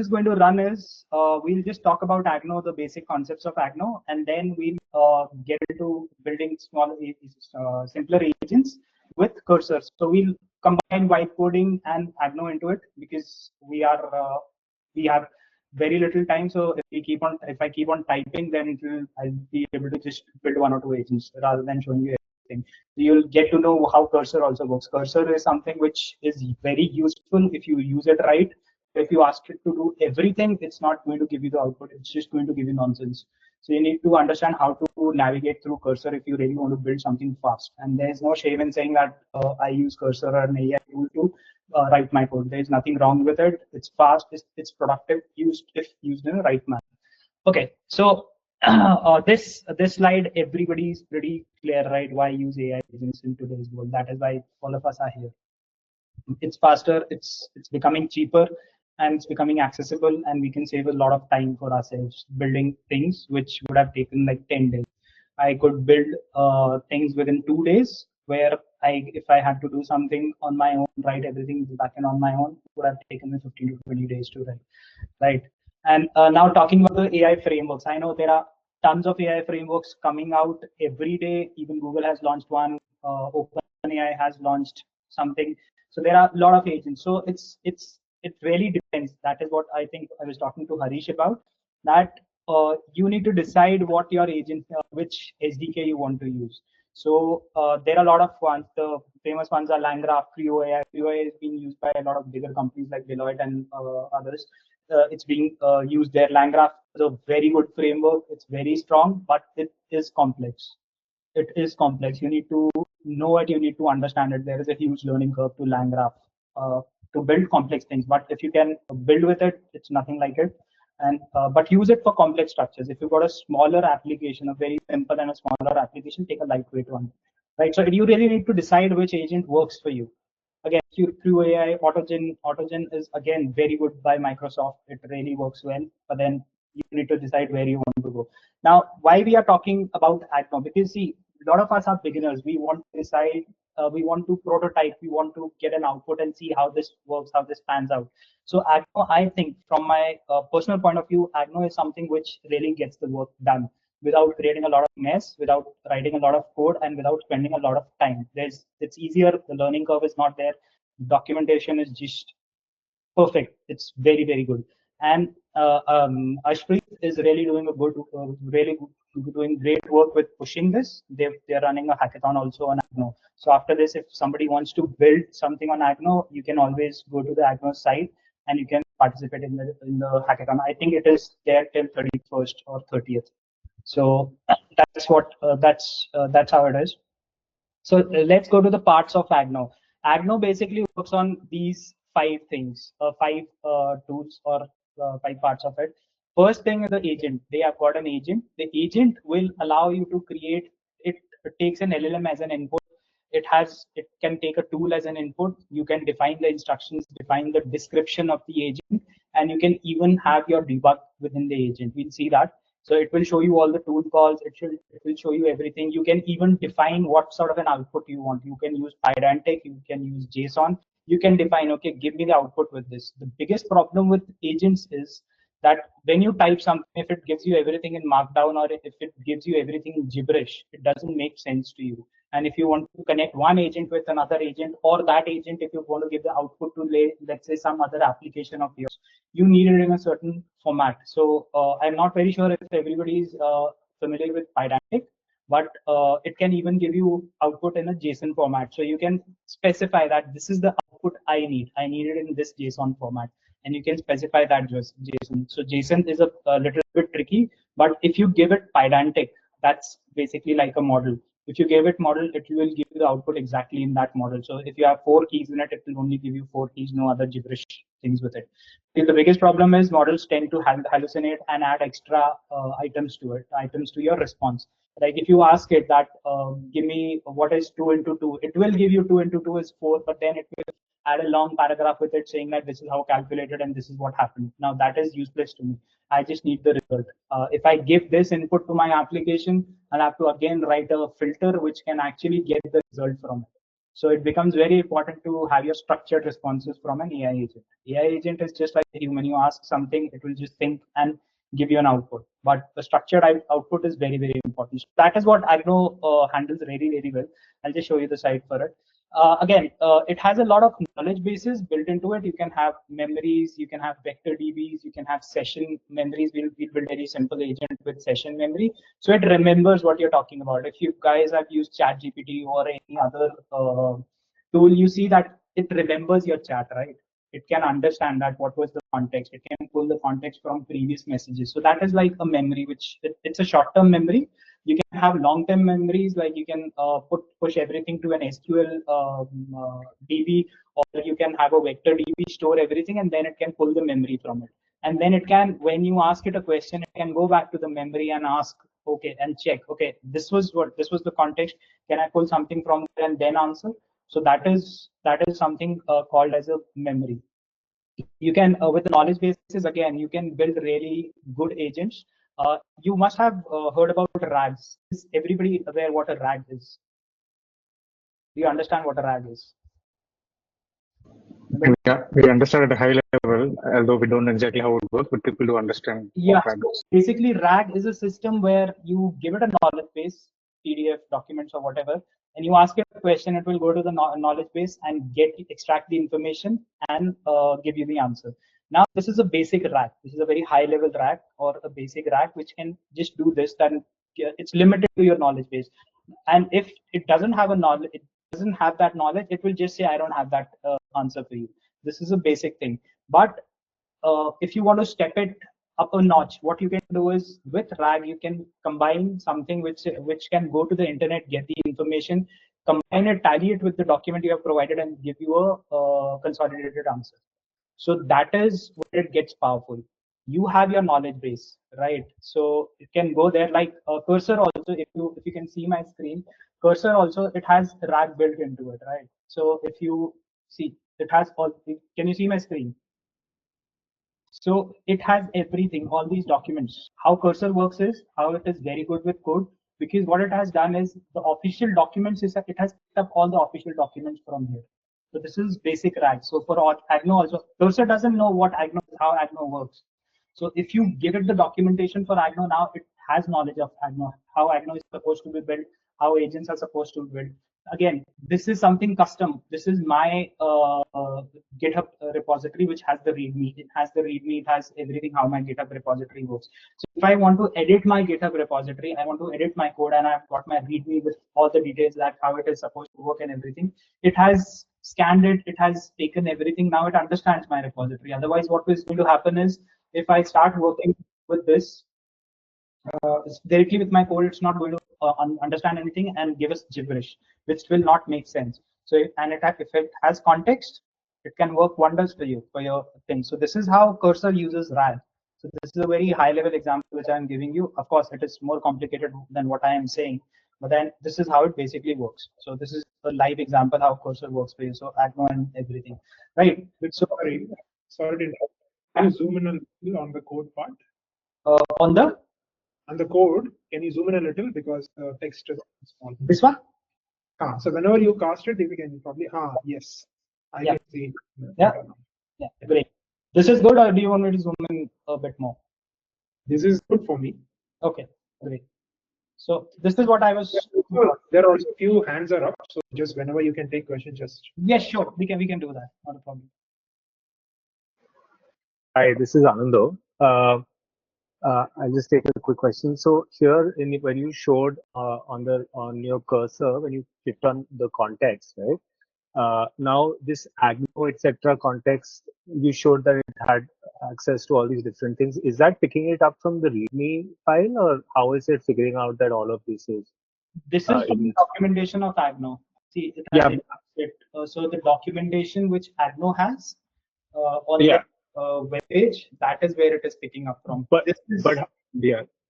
is going to run is we'll just talk about Agno, the basic concepts of Agno, and then we'll get into building small, simpler agents with cursors. So we'll combine white coding and Agno into it because we have very little time. So if I keep on typing, then I'll be able to just build 1 or 2 agents rather than showing you everything. So you'll get to know how cursor also works. Cursor is something which is very useful if you use it right. If you ask it to do everything, it's not going to give you the output. It's just going to give you nonsense. So you need to understand how to navigate through cursor if you really want to build something fast. And there's no shame in saying that I use cursor or an AI tool to write my code. There's nothing wrong with it. It's fast. It's productive if used in the right manner. Okay, so this slide, everybody's pretty clear, right? Why use AI agents in today's world? That is why all of us are here. It's faster, it's becoming cheaper, and it's becoming accessible, and we can save a lot of time for ourselves building things which would have taken like 10 days. I could build things within 2 days, where if I had to do something on my own, write everything backend on my own, it would have taken me 15 to 20 days to write, right? And now talking about the AI frameworks, I know there are tons of AI frameworks coming out every day. Even Google has launched one, OpenAI has launched something. So there are a lot of agents. So it really depends. That is what I think I was talking to Harish about. That you need to decide what your agent, which SDK you want to use. So there are a lot of ones. The famous ones are LangGraph, Creo AI. Creo AI is being used by a lot of bigger companies like Deloitte and others. It's being used there. LangGraph is a very good framework. It's very strong, but it is complex. It is complex. You need to know it. You need to understand it. There is a huge learning curve to LangGraph to build complex things. But if you can build with it, it's nothing like it. And but use it for complex structures. If you've got a smaller application, a very simple and a smaller application, take a lightweight one, right? So you really need to decide which agent works for you. Again, through AI, Autogen is again very good by Microsoft. It really works well, but then you need to decide where you want to go. Now, why we are talking about Agno? Because see, a lot of us are beginners. We want to decide, we want to prototype, we want to get an output and see how this works, how this pans out. So Agno, I think from my personal point of view, Agno is something which really gets the work done without creating a lot of mess, without writing a lot of code, and without spending a lot of time. It's easier. The learning curve is not there. Documentation is just perfect. It's very, very good. And Ashpreet is really doing a good, doing great work with pushing this. They're running a hackathon also on Agno. So after this, if somebody wants to build something on Agno, you can always go to the Agno site and you can participate in the hackathon. I think it is there till 31st or 30th. So that's what that's how it is. So let's go to the parts of Agno. Agno basically works on these 5 things, 5 tools or 5 parts of it. First thing is the agent. They have got an agent. The agent will allow you to create. It takes an LLM as an input. It can take a tool as an input. You can define the instructions, define the description of the agent, and you can even have your debug within the agent. We'll see that. So it will show you all the tool calls. It will show you everything. You can even define what sort of an output you want. You can use Pydantic. You can use JSON. You can define, okay, give me the output with this. The biggest problem with agents is that when you type something, if it gives you everything in Markdown or if it gives you everything in gibberish, it doesn't make sense to you. And if you want to connect one agent with another agent, or that agent, if you want to give the output to, let's say, some other application of yours, you need it in a certain format. So I'm not very sure if everybody is familiar with Pydantic, but it can even give you output in a JSON format. So you can specify that this is the output I need. I need it in this JSON format. And you can specify that JSON. So JSON is a little bit tricky, but if you give it Pydantic, that's basically like a model. If you give it model, it will give you the output exactly in that model. So if you have 4 keys in it, it will only give you 4 keys, no other gibberish things with it. The biggest problem is models tend to hallucinate and add extra items to it, items to your response. Like if you ask it that, give me what is 2 into 2, it will give you 2 into 2 is 4, but then it will add a long paragraph with it saying that this is how calculated and this is what happened. Now that is useless to me. I just need the result. If I give this input to my application, I'll have to again write a filter which can actually get the result from it. So it becomes very important to have your structured responses from an AI agent. AI agent is just like a human. You ask something, it will just think and give you an output. But the structured output is very, very important. So that is what Agno handles really, really well. I'll just show you the site for it. Again, it has a lot of knowledge bases built into it. You can have memories, you can have vector DBs, you can have session memories. We'll build a very simple agent with session memory. So it remembers what you're talking about. If you guys have used ChatGPT or any other tool, you see that it remembers your chat, right? It can understand that what was the context. It can pull the context from previous messages. So that is like a memory, which it's a short-term memory. You can have long-term memories, like you can push everything to an SQL DB, or you can have a vector DB, store everything, and then it can pull the memory from it. And then it can, when you ask it a question, it can go back to the memory and ask, okay, and check, okay, this was the context. Can I pull something from there and then answer? So that is something called as a memory. You can, with the knowledge bases, again, you can build really good agents. You must have heard about RAGs. Is everybody aware what a RAG is? Do you understand what a RAG is? Yeah, we understand at a high level, although we don't know exactly how it works, but people do understand. Yeah, basically RAG is a system where you give it a knowledge base, PDF, documents, or whatever, and you ask it a question. It will go to the knowledge base and extract the information and give you the answer. Now, this is a basic RAG. This is a very high level RAG or a basic RAG, which can just do this. Then it's limited to your knowledge base. And if it doesn't have it doesn't have that knowledge, it will just say, I don't have that answer for you. This is a basic thing. But if you want to step it up a notch, what you can do is with RAG, you can combine something which can go to the internet, get the information, combine it, tally it with the document you have provided, and give you a consolidated answer. So that is where it gets powerful. You have your knowledge base, right? So it can go there, like Cursor also. If you can see my screen, Cursor also, it has RAG built into it, right? So if you see, it has all. Can you see my screen? So it has everything, all these documents. How Cursor works is how it is very good with code, because what it has done is the official documents is that it has picked up all the official documents from here. So this is basic RAG. So for Agno also, Cursor doesn't know what Agno is, how Agno works. So if you give it the documentation for Agno now, it has knowledge of Agno, how Agno is supposed to be built, how agents are supposed to be built. Again, this is something custom. This is my GitHub repository, which has the README. It has the README. It has everything, how my GitHub repository works. So if I want to edit my GitHub repository, I want to edit my code, and I've got my README with all the details, that how it is supposed to work and everything. It has scanned it. It has taken everything. Now it understands my repository. Otherwise, what is going to happen is, if I start working with this directly with my code, it's not going to understand anything and give us gibberish, which will not make sense. So if it has context, it can work wonders for you, for your thing. So this is how Cursor uses RAG. So this is a very high level example which I'm giving you. Of course, it is more complicated than what I am saying, but then this is how it basically works. So this is a live example how Cursor works for you. So Agno and everything, right? So sorry to interrupt. Can you zoom in a little on the code part? On the code, can you zoom in a little, because the text is small. This one? So whenever you cast it, if you can probably, yes, I can see. Yeah, great. This is good, or do you want me to zoom in a bit more? This is good for me. Okay, great. So this is what I was. There are also a few hands are up, so just whenever you can take questions, just. Yes, sure, we can do that. Not a problem. Hi, this is Anando. I'll just take a quick question. So here, when you showed on your cursor, when you clicked on the context, right? Now this Agno etc. context, you showed that it had access to all these different things. Is that picking it up from the README file, or how is it figuring out that all of this is? This is the documentation of Agno. See, it has so the documentation which Agno has on the web page, that is where it is picking up from.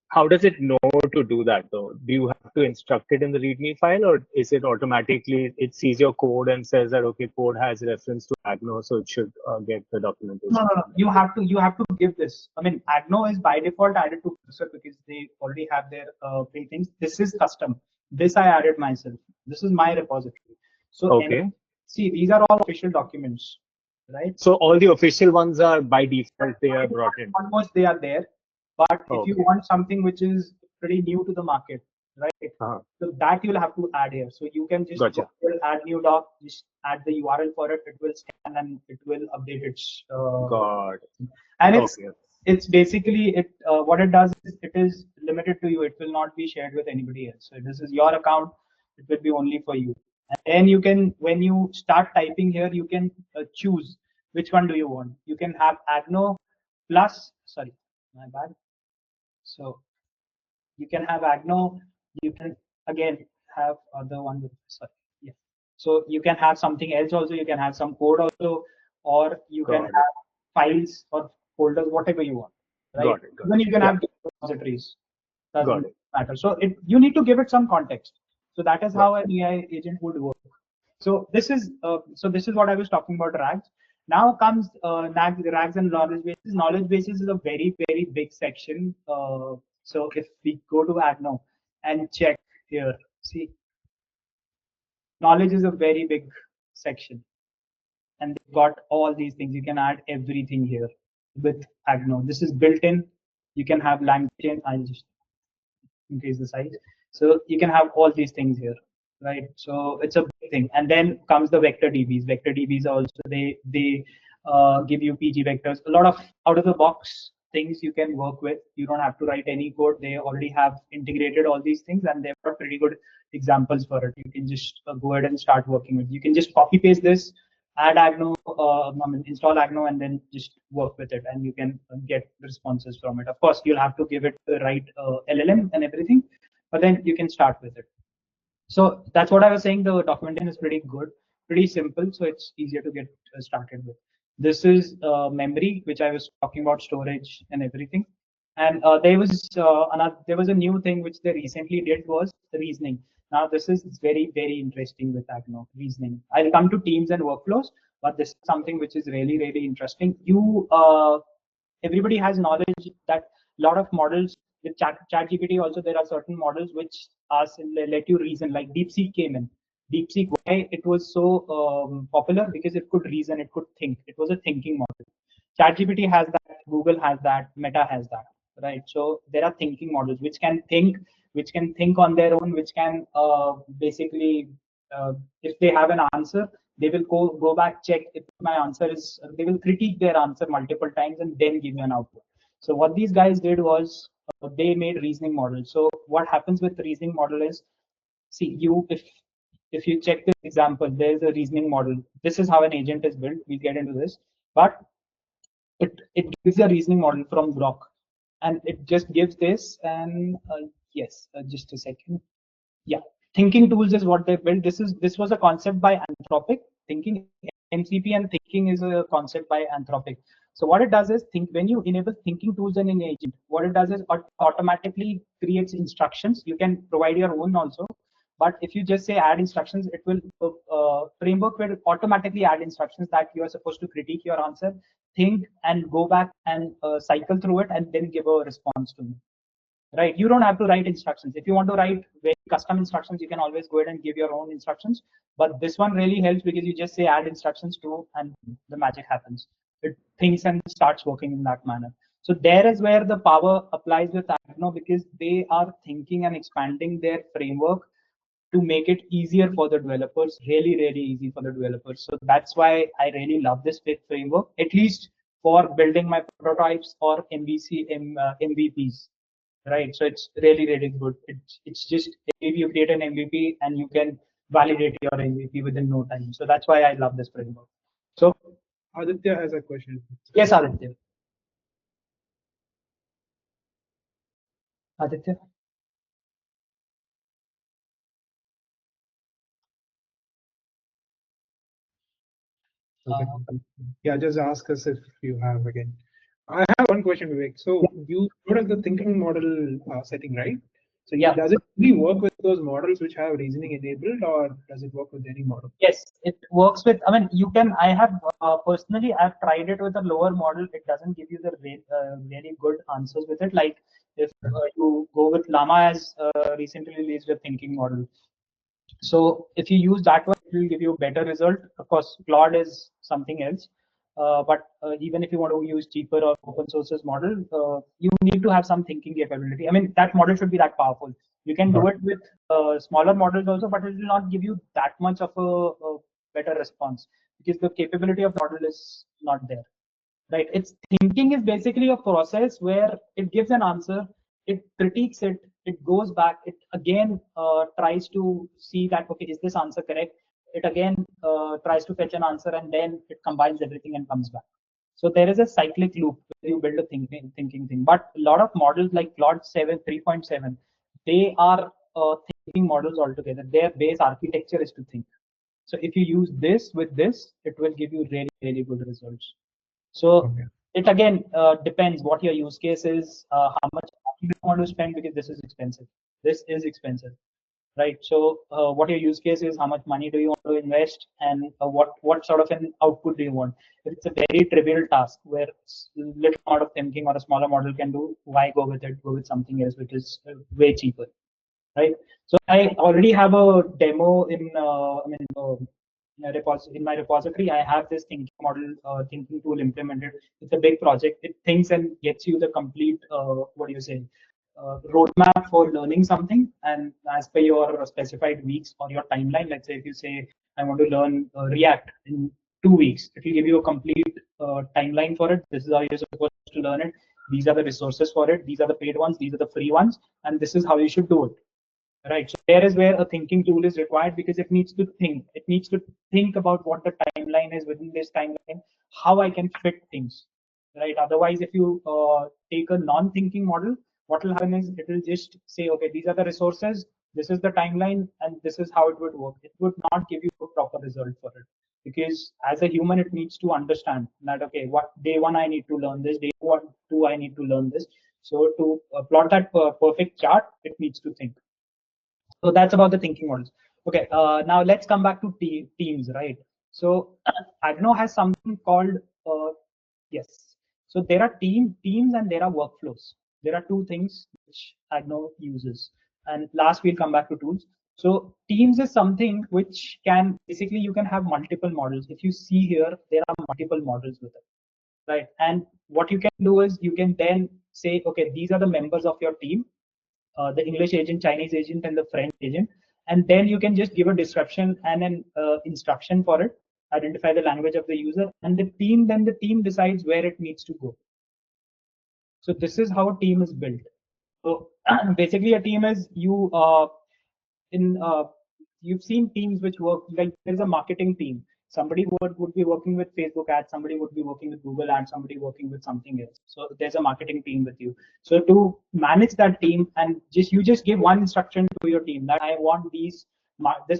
How does it know to do that though? Do you have to instruct it in the README file, or is it automatically, it sees your code and says that, okay, code has reference to Agno, so it should get the documentation? No. You have to give this. I mean, Agno is by default added to Cursor because they already have their pre things. This is custom. This I added myself. This is my repository. So Okay. see, these are all official documents, right? So all the official ones are by default they are brought in. Almost they are there, but if you Okay. want something which is pretty new to the market, right? Uh-huh. So that you'll have to add here. So you can just go Gotcha. here, add new doc, just add the URL for it. It will scan and it will update its. Got it. And Okay. it's basically it. What it does is it is limited to you. It will not be shared with anybody else. So this is your account. It will be only for you. And then you can, when you start typing here, you can choose which one do you want. You can have Agno plus. Sorry, my bad. So you can have Agno. You can again have other one with sorry. Yeah. So you can have something else also. You can have some code also, or you can Got it. have files or folders, whatever you want, right? Got it. Got Then it. you can Yeah. have repositories. Got Doesn't it. matter. So you need to give it some context. So that is Got how an AI agent would work. So this is what I was talking about RAGs. Now comes RAGs and knowledge bases. Knowledge bases is a very big section. So if we go to Agno and check here, see, knowledge is a very big section, and they've got all these things. You can add everything here with Agno. This is built in. You can have Langchain. I'll just increase the size. So you can have all these things here, right? So it's a big thing. And then comes the vector DBs. Vector DBs are also they give you PG vectors. A lot of out of the box things you can work with. You don't have to write any code. They already have integrated all these things, and they've got pretty good examples for it. You can just go ahead and start working with. You can just copy paste this, add Agno, install Agno, and then just work with it, and you can get responses from it. Of course, you'll have to give it the right LLM and everything, but then you can start with it. So that's what I was saying. The documentation is pretty good, pretty simple, so it's easier to get started with. This is memory, which I was talking about, storage and everything. And there was a new thing which they recently did was the reasoning. Now this is very interesting with Agno reasoning. I'll come to teams and workflows, but this is something which is really interesting. Everybody has knowledge that a lot of models with ChatGPT also there are certain models which let you reason. Like DeepSeek came in. DeepSeek, why it was so popular? Because it could reason, it could think. It was a thinking model. ChatGPT has that, Google has that, Meta has that, right? So there are thinking models which can think on their own, which can basically, if they have an answer, they will go back, check if my answer is, they will critique their answer multiple times and then give you an output. So what these guys did was they made reasoning models. So what happens with the reasoning model is, see, if you check this example, there's a reasoning model. This is how an agent is built. We'll get into this, but it gives a reasoning model from Grok, and it just gives this. And yes, just a second. Yeah, thinking tools is what they built. This was a concept by Anthropic. Thinking MCP and thinking is a concept by Anthropic. So what it does is when you enable thinking tools in an agent, what it does is automatically creates instructions. You can provide your own also, but if you just say add instructions, it will framework will automatically add instructions that you are supposed to critique your answer, think, and go back and cycle through it, and then give a response to me. Right? You don't have to write instructions. If you want to write very custom instructions, you can always go ahead and give your own instructions. But this one really helps because you just say add instructions to, and the magic happens. It thinks and starts working in that manner. So there is where the power applies with Agno, because they are thinking and expanding their framework to make it easier for the developers, really easy for the developers. So that's why I really love this framework, at least for building my prototypes or MVPs, right? So it's really good. It's just if you create an MVP and you can validate your MVP within no time. So that's why I love this framework. So Aditya has a question. yes, Aditya. Aditya. Yeah, just ask us if you have again. I have one question, Vivek. So you showed us the thinking model setting, right? So Yeah. does it really work with those models which have reasoning enabled, or does it work with any model? Yes, it works with. I mean, you can. I have personally, I've tried it with a lower model. It doesn't give you the very good answers with it. Like if you go with Llama as recently released a thinking model. So if you use that one, will give you a better result. Of course, Claude is something else. But even if you want to use cheaper or open sources model, you need to have some thinking capability. I mean, that model should be that powerful. You can do it with smaller models also, but it will not give you that much of a better response because the capability of the model is not there. Right? It's thinking is basically a process where it gives an answer, it critiques it, it goes back, it again tries to see that, okay, is this answer correct? It again tries to fetch an answer, and then it combines everything and comes back. So there is a cyclic loop where you build a thinking thing. But a lot of models like Claude 7, 3.7, they are thinking models altogether. Their base architecture is to think. So if you use this with this, it will give you really, really good results. So it again depends what your use case is, how much you want to spend, because this is expensive. This is expensive, right? So what your use case is, how much money do you want to invest, and what sort of an output do you want? If it's a very trivial task where little amount of thinking or a smaller model can do, why go with it? Go with something else which is way cheaper, right? So I already have a demo in in my repository. I have this thinking model, thinking tool implemented. It's a big project. It thinks and gets you the complete what do you say, roadmap for learning something, and as per your specified weeks or your timeline. Let's say if you say I want to learn React in 2 weeks, it will give you a complete timeline for it. This is how you're supposed to learn it. These are the resources for it. These are the paid ones. These are the free ones, and this is how you should do it. Right. So there is where a thinking tool is required, because it needs to think. It needs to think about what the timeline is within this timeline, how I can fit things. Right. Otherwise, if you take a non-thinking model, what will happen is it will just say, okay, these are the resources, this is the timeline, and this is how it would work. It would not give you a proper result for it, because as a human, it needs to understand that, okay, what day one I need to learn this, day one, two I need to learn this. So to plot that perfect chart, it needs to think. So that's about the thinking models. Okay, now let's come back to teams, right? So Agno has something called yes. So there are teams and there are workflows. There are two things which Agno uses. And last we'll come back to tools. So teams is something which can basically you can have multiple models. If you see here, there are multiple models with it, right? And what you can do is you can then say, okay, these are the members of your team, the English agent, Chinese agent, and the French agent. And then you can just give a description and an instruction for it, identify the language of the user, and then the team decides where it needs to go. So this is how a team is built. So basically a team is in you've seen teams which work like there's a marketing team. Somebody would be working with Facebook ads, somebody would be working with Google ads, somebody working with something else. So there's a marketing team with you. So to manage that team, and you just give one instruction to your team that I want this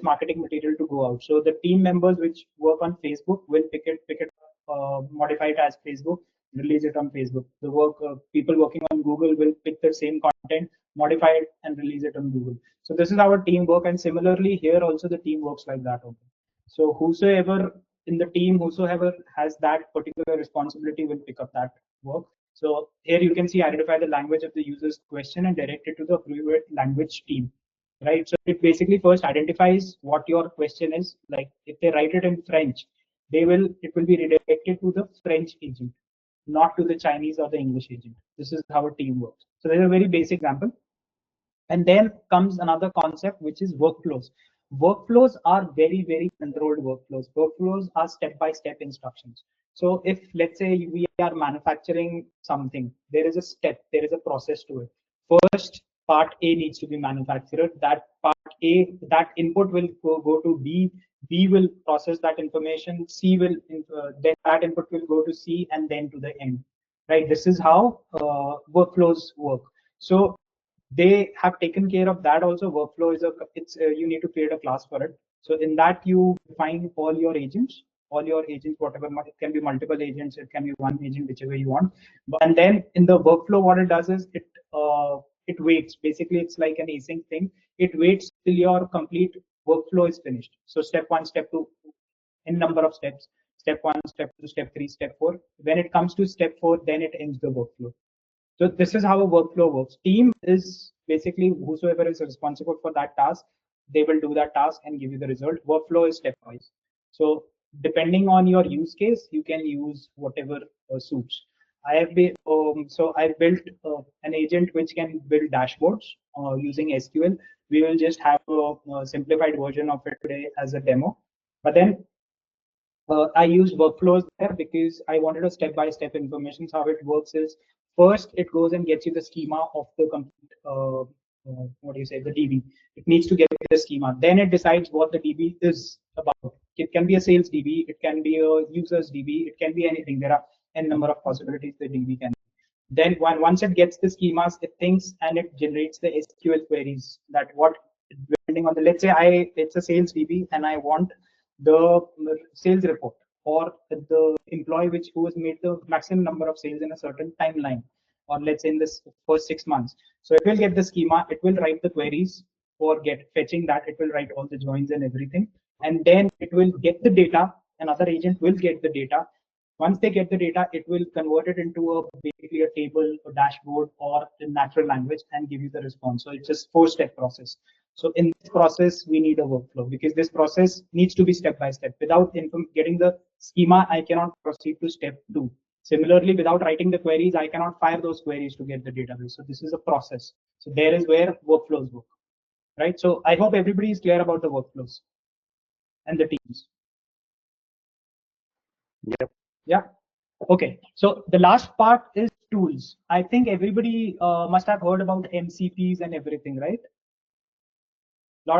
marketing material to go out. So the team members which work on Facebook will pick it modify it as Facebook, release it on Facebook. The people working on Google will pick the same content, modify it, and release it on Google. So this is our team work, and similarly here also the team works like that. Okay. So whosoever in the team, whosoever has that particular responsibility will pick up that work. So here you can see identify the language of the user's question and direct it to the appropriate language team. Right. So it basically first identifies what your question is. Like if they write it in French, it will be redirected to the French agent, not to the Chinese or the English agent. This is how a team works. So there's a very basic example. And then comes another concept, which is workflows. Workflows are very, very controlled workflows. Workflows are step-by-step instructions. So if let's say we are manufacturing something, there is a step, there is a process to it. First, part A needs to be manufactured. That part A, that input will go to B. B will process that information. C will then that input will go to C and then to the end. Right. This is how workflows work. So they have taken care of that also. Workflow is you need to create a class for it. So in that you define all your agents, whatever, it can be multiple agents, it can be one agent, whichever you want. And then in the workflow, what it does is it waits. Basically, it's like an async thing. It waits till your complete workflow is finished. So step one, step two, in number of steps. Step one, step two, step three, step four. When it comes to step four, then it ends the workflow. So this is how a workflow works. Team is basically whosoever is responsible for that task. they will do that task and give you the result. Workflow is stepwise. So depending on your use case, you can use whatever suits. I have been so I built an agent which can build dashboards using SQL. We will just have a simplified version of it today as a demo. But then I use workflows there because I wanted a step-by-step information. So how it works is first it goes and gets you the schema of the complete, what do you say, the DB. It needs to get the schema. Then it decides what the DB is about. It can be a sales DB, it can be a users DB, it can be anything. There are n number of possibilities the DB can be. Then once it gets the schemas, it thinks and it generates the SQL queries that what depending on the, let's say it's a sales DB and I want the sales report or the employee who has made the maximum number of sales in a certain timeline, or let's say in this first 6 months. So it will get the schema, it will write the queries for fetching that, it will write all the joins and everything, and then it will get the data. Another agent will get the data. Once they get the data, it will convert it into basically a table, a dashboard, or in natural language and give you the response. So it's just 4-step process. So in this process, we need a workflow because this process needs to be step by step. Without getting the schema, I cannot proceed to step 2. Similarly, without writing the queries, I cannot fire those queries to get the database. So this is a process. So there is where workflows work, right? So I hope everybody is clear about the workflows and the teams. Yep. Yeah. Okay. So the last part is tools. I think everybody must have heard about MCPs and everything, right? Yeah.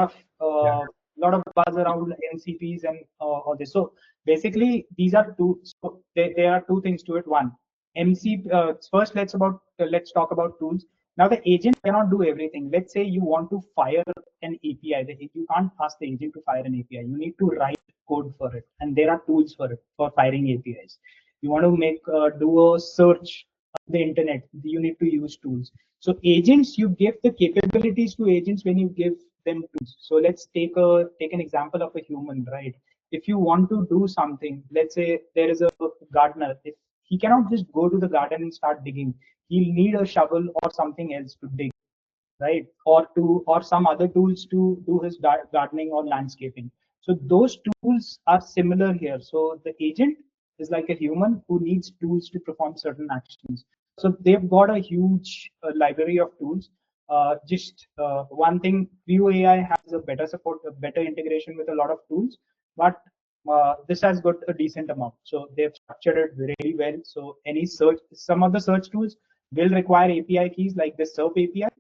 Lot of buzz around MCPs and all this. So basically, these are two. So there are two things to it. One, MC. First, let's talk about tools. Now the agent cannot do everything. Let's say you want to fire an API. You can't ask the agent to fire an API. You need to write code for it, and there are tools for it for firing APIs. You want to do a search on the internet. You need to use tools. So agents, you give the capabilities to agents when you give them tools. So let's take an example of a human, right? If you want to do something, let's say there is a gardener. If he cannot just go to the garden and start digging, he'll need a shovel or something else to dig, right? Or some other tools to do his gardening or landscaping. So those tools are similar here. So the agent is like a human who needs tools to perform certain actions. So they've got a huge library of tools. Just one thing, View AI has a better support, a better integration with a lot of tools, but this has got a decent amount. So they've structured it very well. So any search, some of the search tools will require API keys like the SERP API.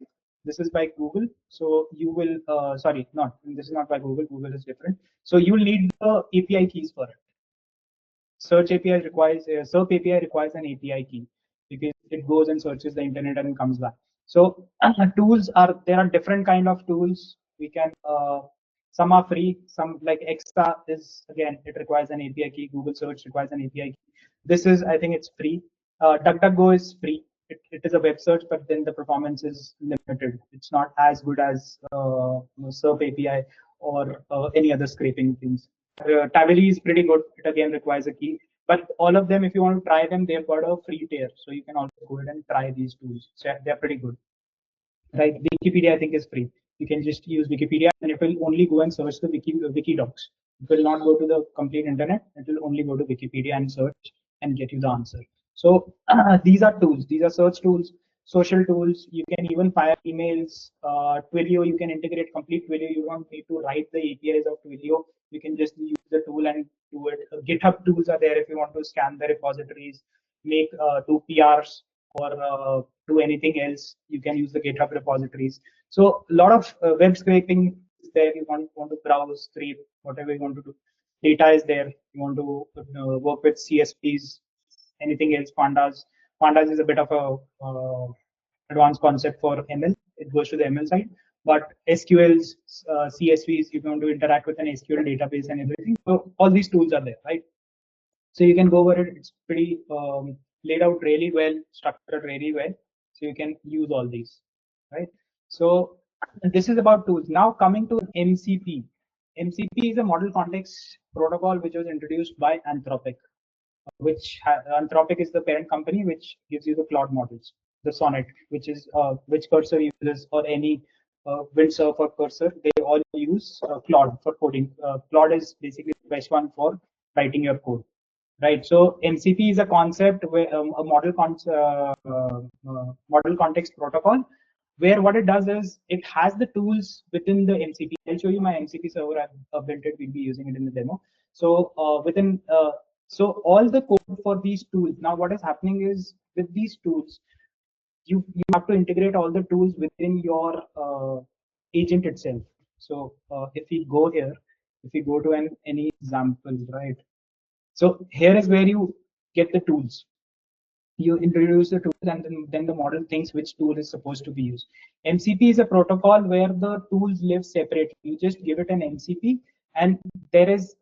This is by Google. So you will, sorry, not, this is not by Google. Google is different. So you'll need the API keys for it. Search API requires, SERP API requires an API key because it goes and searches the internet and comes back. So tools are, there are different kind of tools. We can, some are free, some like Extra is, again, it requires an API key. Google search requires an API key. This is, I think it's free. DuckDuckGo is free. It is a web search, but then the performance is limited. It's not as good as SERP API or any other scraping things. Tavily is pretty good. It again requires a key. But all of them, if you want to try them, they've got a free tier. So you can also go ahead and try these tools. So they're pretty good. Right? Wikipedia, I think, is free. You can just use Wikipedia and it will only go and search the wiki docs. It will not go to the complete internet. It will only go to Wikipedia and search and get you the answer. So these are tools. These are search tools, social tools. You can even fire emails. Twilio, you can integrate complete Twilio. You don't need to write the APIs of Twilio. You can just use the tool and do it. GitHub tools are there if you want to scan the repositories, do PRs, or do anything else. You can use the GitHub repositories. So a lot of web scraping is there. You want to browse, scrape, whatever you want to do. Data is there. You want to work with CSPs, anything else, pandas. Pandas is a bit of a advanced concept for ML. It goes to the ML side. But SQLs, CSVs, you want to interact with an SQL database and everything. So all these tools are there, right? So you can go over it. It's pretty laid out really well, structured really well. So you can use all these, right? So this is about tools. Now coming to MCP. MCP is a model context protocol which was introduced by Anthropic, Anthropic is the parent company which gives you the cloud models, the Sonnet, which is which Cursor uses, or any Windsurf or Cursor, they all use Claude for coding. Claude is basically the best one for writing your code, right? So MCP is a concept where a model context protocol, where what it does is it has the tools within the MCP. I'll show you my MCP server. I've built it. We'll be using it in the demo. So so all the code for these tools. Now what is happening is with these tools, you have to integrate all the tools within your agent itself. So if we go here, if we go to any example, right? So here is where you get the tools. You introduce the tools, and then the model thinks which tool is supposed to be used. MCP is a protocol where the tools live separately. You just give it an MCP, and there is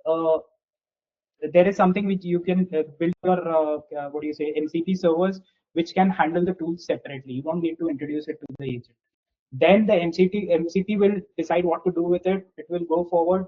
something which you can build your what do you say, MCP servers, which can handle the tools separately. You don't need to introduce it to the agent. Then the MCP will decide what to do with it. It will go forward,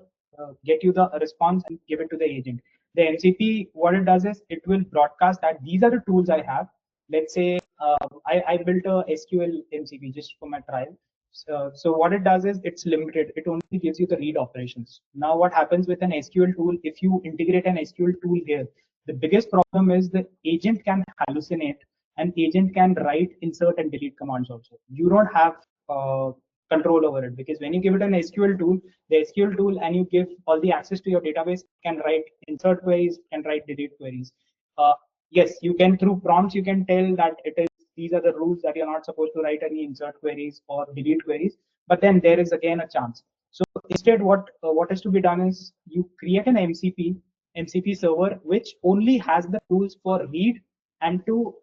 get you the response, and give it to the agent. The MCP, what it does is it will broadcast that these are the tools I have. Let's say I built a SQL MCP just for my trial. So what it does is it's limited. It only gives you the read operations. Now what happens with an SQL tool, if you integrate an SQL tool here, the biggest problem is the agent can hallucinate, and agent can write, insert, and delete commands also. You don't have uh, control over it, because when you give it an SQL tool, the SQL tool, and you give all the access to your database, can write insert queries, can write delete queries. Uh, yes, you can, through prompts, you can tell that it is, these are the rules that you're not supposed to write any insert queries or delete queries, but then there is again a chance. So instead, what is to be done is you create an MCP server which only has the tools for read and to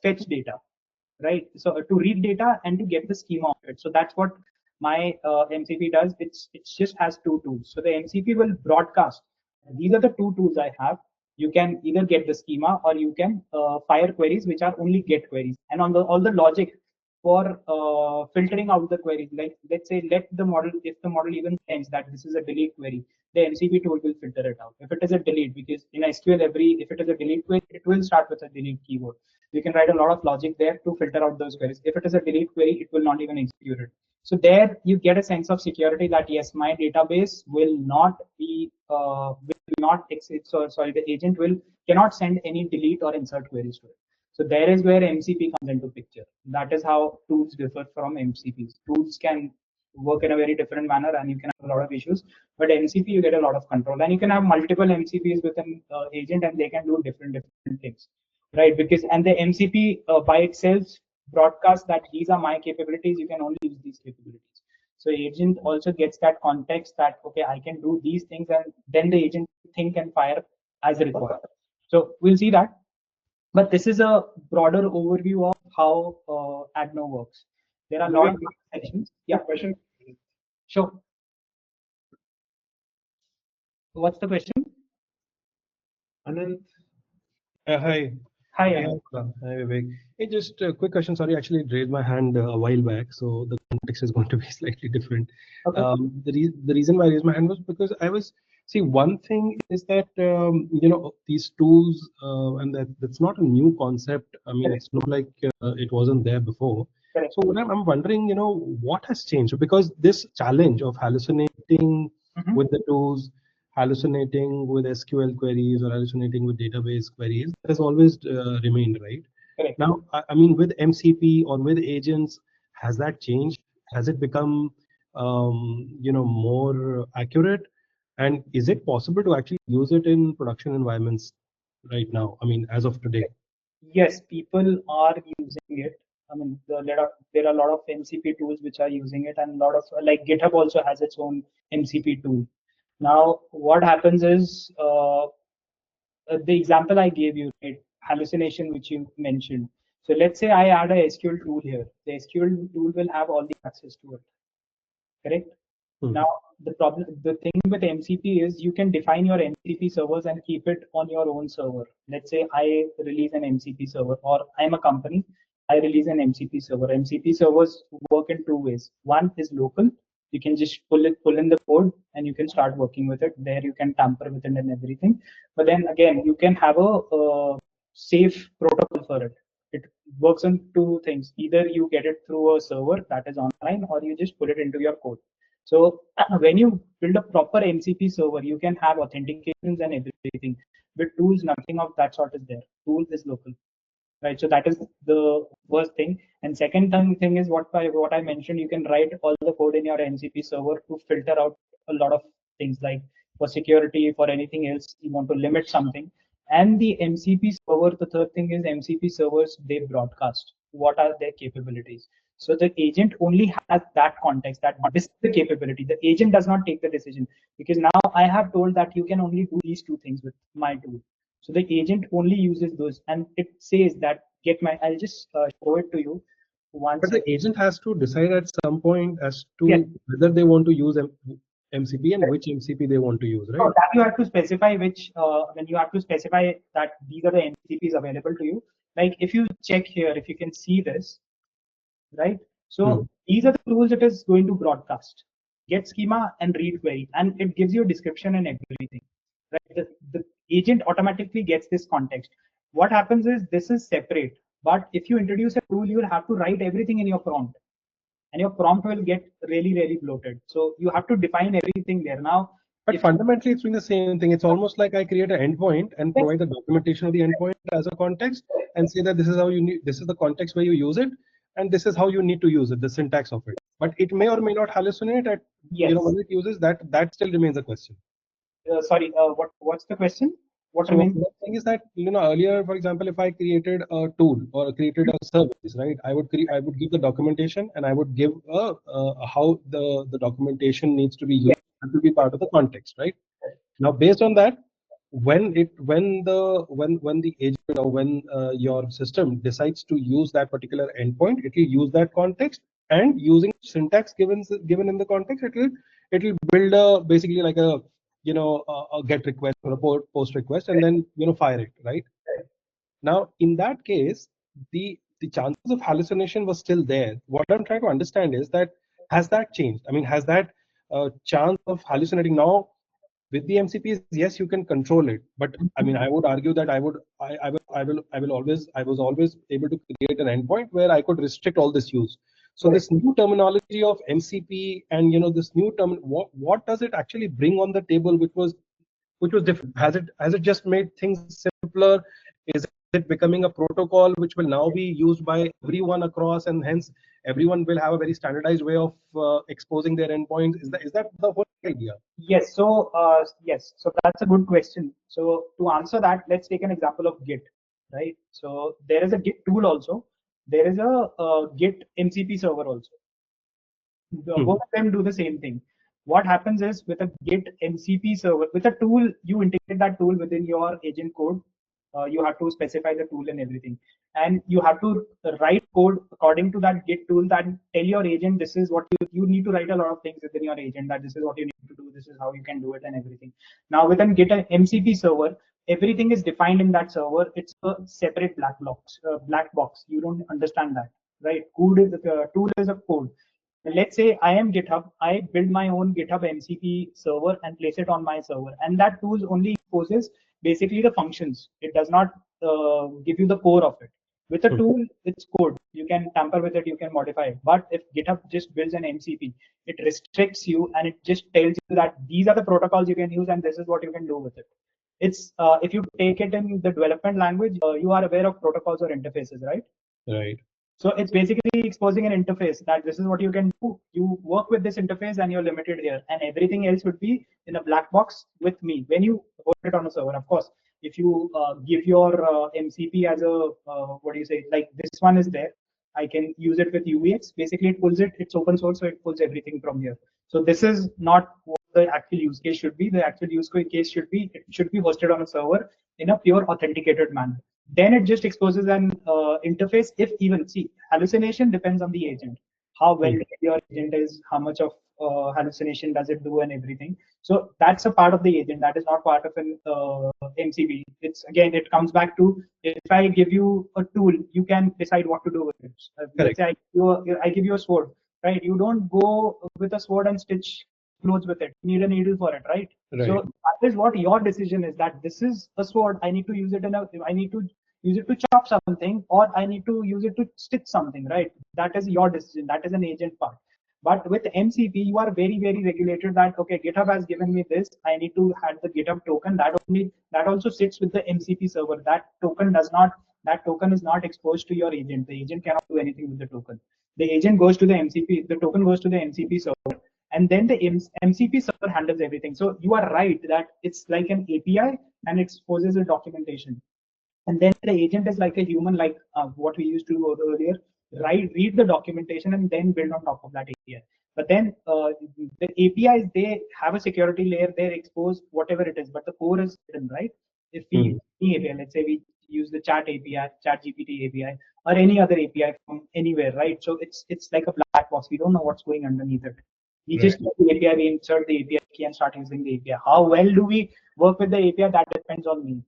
fetch data, right? So to read data and to get the schema of it. So that's what my MCP does. It just has two tools. So the MCP will broadcast, these are the two tools I have. You can either get the schema, or you can fire queries, which are only get queries. And on the all the logic for filtering out the queries, like let's say, let the model, if the model even thinks that this is a delete query, the MCP tool will filter it out. If it is a delete, because in SQL, if it is a delete query, it will start with a delete keyword. You can write a lot of logic there to filter out those queries. If it is a delete query, it will not even execute it. So there you get a sense of security that yes, my database will not be will not exit. So sorry, the agent will cannot send any delete or insert queries to it. So there is where MCP comes into picture. That is how tools differ from MCPs. Tools can work in a very different manner, and you can have a lot of issues. But MCP, you get a lot of control, and you can have multiple MCPs with an agent, and they can do different things, right? Because and the MCP by itself broadcasts that these are my capabilities. You can only use these capabilities. So agent also gets that context that okay, I can do these things, and then the agent think and fire as required. So we'll see that. But this is a broader overview of how Agno works. There are a lot of sections. Yeah, Question. sure. What's the question? Anand. Hi. Hi, Hey, Anand. hi, Vivek. Hey, just a quick question. Sorry, actually raised my hand a while back, so the context is going to be slightly different. Okay. The reason why I raised my hand was because I was see one thing is that you know, these tools and that's not a new concept. I mean, Correct. it's not like it wasn't there before. Correct. So what I'm wondering, you know, what has changed? Because this challenge of hallucinating with the tools, hallucinating with SQL queries or hallucinating with database queries, that has always remained, right? Correct. Now, I mean, with MCP or with agents, has that changed? Has it become, you know, more accurate? And is it possible to actually use it in production environments right now? I mean, as of today. Yes, people are using it. I mean, there are a lot of MCP tools which are using it, and a lot of like GitHub also has its own MCP tool. Now, what happens is the example I gave you, right, hallucination, which you mentioned. So let's say I add a SQL tool here. The SQL tool will have all the access to it, correct? Now, the thing with MCP is you can define your MCP servers and keep it on your own server. Let's say I release an MCP server, or I'm a company, I release an MCP server. MCP servers work in two ways. One is local. You can just pull in the code, and you can start working with it. There you can tamper with it and everything. But then again, you can have a safe protocol for it. It works on two things. Either you get it through a server that is online, or you just put it into your code. So when you build a proper MCP server, you can have authentications and everything. With tools, nothing of that sort is there. Tool is local, right? So that is the first thing. And second thing is what I mentioned. You can write all the code in your MCP server to filter out a lot of things, like for security, for anything else you want to limit something. And the MCP server, the third thing is MCP servers, they broadcast what are their capabilities. So the agent only has that context, that this is the capability. The agent does not take the decision, because now I have told that you can only do these two things with my tool. So the agent only uses those, and it says that get my. I'll just show it to you once. But the agent has to decide at some point as Yes. to whether they want to use MCP and which MCP they want to use, right? So that you have to specify which, when you have to specify that these are the MCPs available to you. Like if you check here, if you can see this, right? So these are the tools it is going to broadcast: get schema and read query, and it gives you a description and everything. Right? The agent automatically gets this context. What happens is this is separate, but if you introduce a tool, you will have to write everything in your prompt, and your prompt will get really bloated. So you have to define everything there. Now, But fundamentally, it's doing the same thing. It's almost like I create an endpoint and provide the documentation of the endpoint as a context and say that this is how you need, this is the context where you use it, and this is how you need to use it, the syntax of it. But it may or may not hallucinate at, yes, when it uses that, that still remains a question. sorry, what's the question? What So remains? the thing is that, earlier, for example, if I created a tool or created a service, right, I would give the documentation, and I would give how the documentation needs to be used. That will be part of the context, right? Now, based on that, when the agent, or when your system decides to use that particular endpoint, it will use that context, and using syntax given in the context, it will build a basically like a a get request or a post request, and then fire it, right? Now, in that case, the chances of hallucination was still there. What I'm trying to understand is that, has that changed? I mean, has that chance of hallucinating now with the MCPs? Yes, you can control it, but I mean, I would argue that I was always able to create an endpoint where I could restrict all this use. So this new terminology of MCP and this new term, what does it actually bring on the table, which was different? Has it just made things simpler? Is it becoming a protocol which will now be used by everyone across, and hence everyone will have a very standardized way of exposing their endpoints? Is that the whole idea? Yes. So yes. So that's a good question. So to answer that, let's take an example of Git, right? So there is a Git tool also. There is a Git MCP server also. Both of them do the same thing. What happens is, with a Git MCP server, with a tool, you integrate that tool within your agent code. You have to specify the tool and everything, and you have to write code according to that Git tool, that tell your agent this is what you need to write a lot of things within your agent, that this is what you need to do, this is how you can do it, and everything. Now within Git MCP server, everything is defined in that server. It's a separate black box. You don't understand that, right? Tool is a code. Let's say I am GitHub, I build my own GitHub MCP server and place it on my server, and that tool only exposes basically the functions. It does not give you the core of it. With a tool, it's code. You can tamper with it, you can modify it. But if GitHub just builds an MCP, it restricts you, and it just tells you that these are the protocols you can use and this is what you can do with it. It's if you take it in the development language, you are aware of protocols or interfaces, right? Right. So it's basically exposing an interface that this is what you can do. You work with this interface and you're limited here, and everything else would be in a black box with me when you hold it on a server. Of course, if you give your MCP as a what do you say, like this one is there, I can use it with UEX. Basically, it pulls it. It's open source, so it pulls everything from here. So this is not what the actual use case should be. The actual use case should be, it should be hosted on a server in a pure authenticated manner. Then it just exposes an interface. If even, see, hallucination depends on the agent, how well your agent is, how much of hallucination does it do, and everything. So that's a part of the agent, that is not part of an MCP. It's, again, it comes back to, if I give you a tool, you can decide what to do with it. Let's say I give you a sword, right? You don't go with a sword and stitch clothes with it. You need a needle for it, right? Right. So that is what your decision is, that this is a sword. I need to use it in a, I need to use it to chop something, or I need to use it to stitch something, right? That is your decision. That is an agent part. But with MCP, you are very, very regulated that, okay, GitHub has given me this. I need to add the GitHub token. That also sits with the MCP server. That token is not exposed to your agent. The agent cannot do anything with the token. The agent goes to the MCP, the token goes to the MCP server, and then the MCP server handles everything. So you are right that it's like an API and it exposes the documentation. And then the agent is like a human, like what we used to do earlier, read the documentation and then build on top of that API. But then the APIs, they have a security layer, they expose whatever it is, but the core is hidden, right? If we use any API, let's say we use the chat API, chat GPT API, or any other API from anywhere, right? So it's like a black box. We don't know what's going underneath it. We just use the API, we insert the API key and start using the API. How well do we work with the API? That depends on me.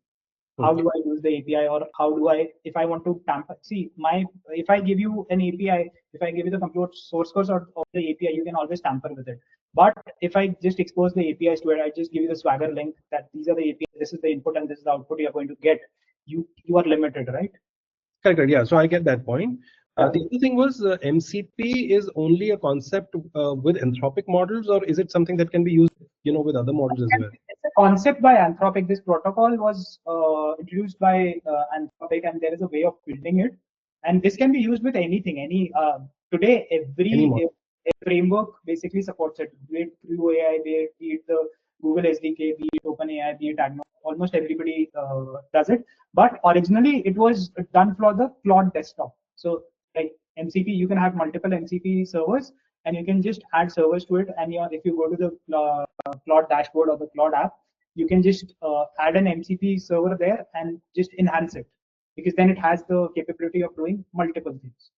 How do I use the API, or how do I, if I want to tamper, see if I give you an API, if I give you the complete source code of the API, you can always tamper with it. But if I just expose the APIs to it, I just give you the Swagger link that these are the APIs, this is the input and this is the output you're going to get. You are limited, right? Correct. Yeah. So I get that point. The other thing was MCP is only a concept with Anthropic models, or is it something that can be used, with other models as well? It's a concept by Anthropic. This protocol was introduced by Anthropic, and there is a way of building it. And this can be used with anything. Today, every framework basically supports it. Be it through AI, be it the Google SDK, be it OpenAI, be it Agno. Almost everybody does it. But originally, it was done for the Claude desktop. So, like MCP, you can have multiple MCP servers, and you can just add servers to it. And if you go to the Claude dashboard or the Claude app, you can just add an MCP server there and just enhance it, because then it has the capability of doing multiple things.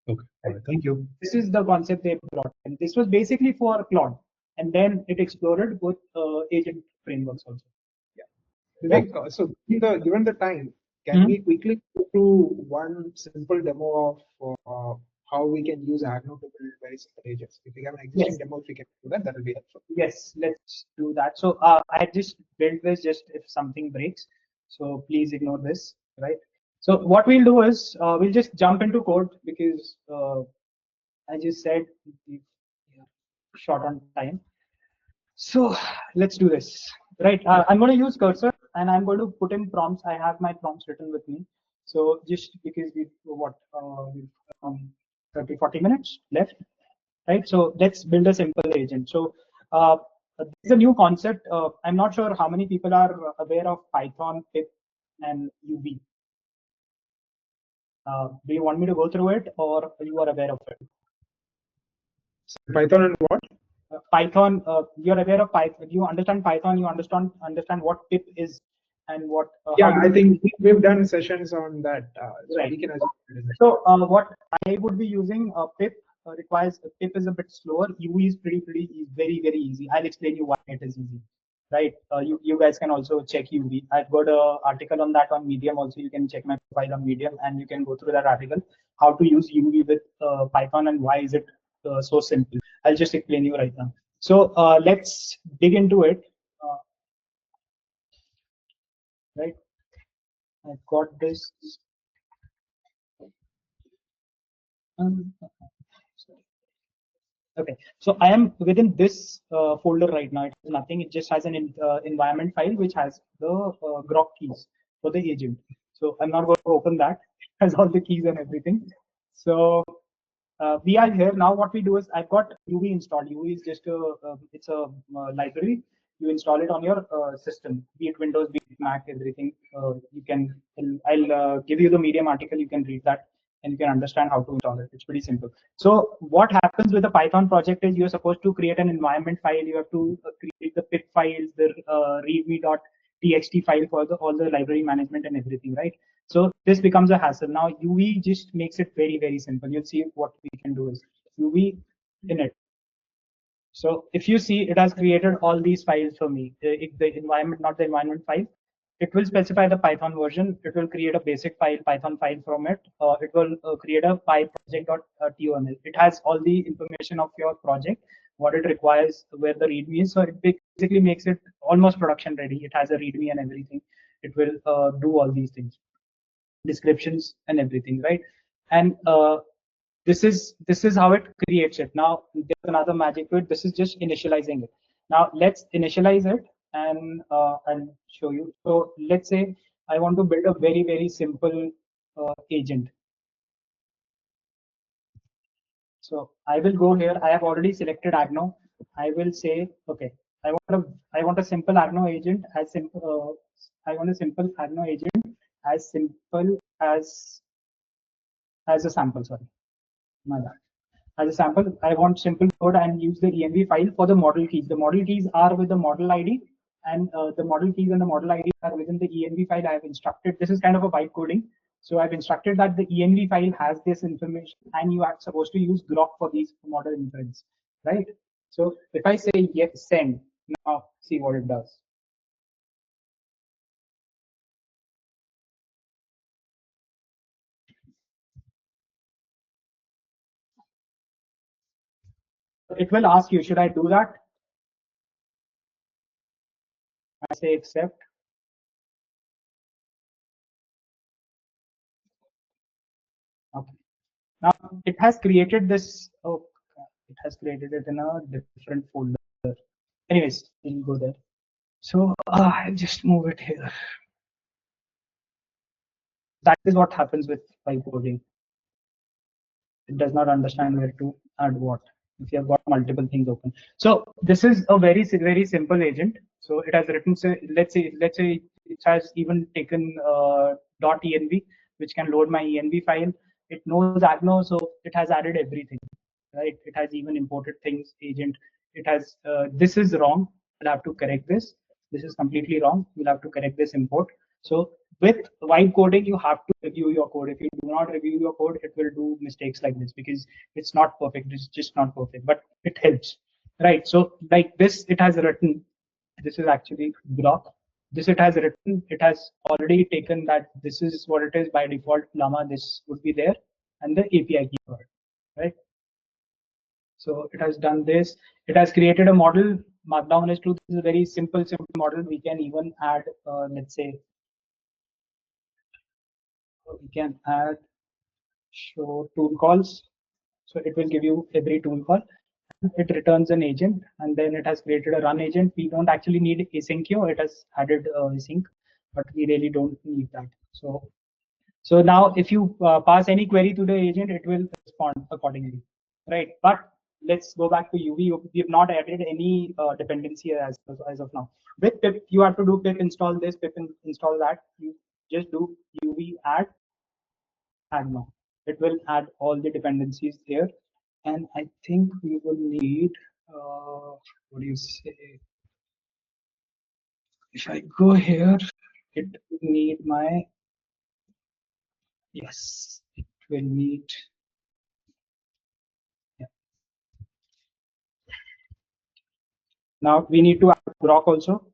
Okay, all right, thank you. This is the concept they brought, and this was basically for Claude, and then it exploded with agent frameworks also. Vivek, so given the time, can we quickly go through one simple demo of how we can use Agno to build very simple agents? If we have an existing demo, if we can do that, that will be helpful. Yes, let's do that. So I just built this just if something breaks. So please ignore this, right? So what we'll do is we'll just jump into code, because I just said we're short on time. So let's do this, right? I'm going to use cursor and I'm going to put in prompts. I have my prompts written with me. So just because we've 30, 40 minutes left, right? So let's build a simple agent. So this is a new concept. I'm not sure how many people are aware of Python, pip, and UV. Do you want me to go through it, or you are aware of it? Python and what? Python, you're aware of Python. You understand Python. You understand what pip is and what. Yeah, I think we've done sessions on that. So Right. we can assume it is. So what I would be using pip requires pip is a bit slower. UV is pretty very easy. I'll explain you why it is easy. Right. You guys can also check UV. I've got an article on that on Medium. Also, you can check my profile on Medium and you can go through that article, how to use UV with Python and why is it so simple. I'll just explain you right now. So let's dig into it. Right. I've got this. Okay, so I am within this folder right now. It has nothing. It just has an environment file which has the grok keys for the agent. So I'm not going to open that. It has all the keys and everything. So we are here now. What we do is I've got UV installed. UV is just it's a library. You install it on your system, be it Windows, be it Mac, everything. You can. I'll give you the Medium article. You can read that and you can understand how to install it. It's pretty simple. So what happens with the Python project is you're supposed to create an environment file. You have to create the pip files, the readme.txt file for all the library management and everything, right? So this becomes a hassle. Now UV just makes it very simple. You'll see what we can do is UV init. So if you see, it has created all these files for me. The environment, not the environment file. It will specify the Python version. It will create a basic file, Python file from it. It will create a pyproject.toml. It has all the information of your project, what it requires, where the README is. So it basically makes it almost production ready. It has a README and everything. It will do all these things. descriptions and everything, right? And this is how it creates it. Now there's another magic to it. This is just initializing it. Now let's initialize it, and I'll show you. So let's say I want to build a very simple agent. So I will go here. I have already selected Agno. I will say, okay, I want a simple Agno agent as simple. I want a simple Agno agent as simple as a sample. Sorry, my bad. As a sample, I want simple code and use the env file for the model keys. The model keys are with the model ID, and the model keys and the model ID are within the env file. I have instructed. This is kind of a byte coding. So I've instructed that the env file has this information, and you are supposed to use Grok for these model inference, right? So if I say yes, send, now see what it does. It will ask you, should I do that? I say accept. Okay. Now it has created this. Oh, it has created it in a different folder. Anyways, we'll go there. So I'll just move it here. That is what happens with vibe coding. It does not understand where to add what if you have got multiple things open. So this is a very simple agent. So it has written, say, let's say it has even taken .env, which can load my env file. It knows Agno, so it has added everything, right? It has even imported things, agent. It has this is wrong. We'll have to correct this. This is completely wrong. We'll have to correct this import. So with vibe coding, you have to review your code. If you do not review your code, it will do mistakes like this because it's not perfect. It's just not perfect, but it helps, right? So like this, it has written. This is actually Grok. This it has written. It has already taken that this is what it is by default. Llama, this would be there, and the API key for it, right? So it has done this. It has created a model. Markdown is true. This is a very simple model. We can even add, let's say, we can add show tool calls. So it will give you every tool call. It returns an agent, and then it has created a run agent. We don't actually need async here. It has added async, but we really don't need that. So now if you pass any query to the agent, it will respond accordingly, right? But let's go back to UV. We have not added any dependency as of now. With pip, you have to do pip install this, pip install that. You just do UV add now. It will add all the dependencies there. And I think we will need, what do you say? If I go here, it will need my, yes, it will need, yeah. Now we need to add Grok also.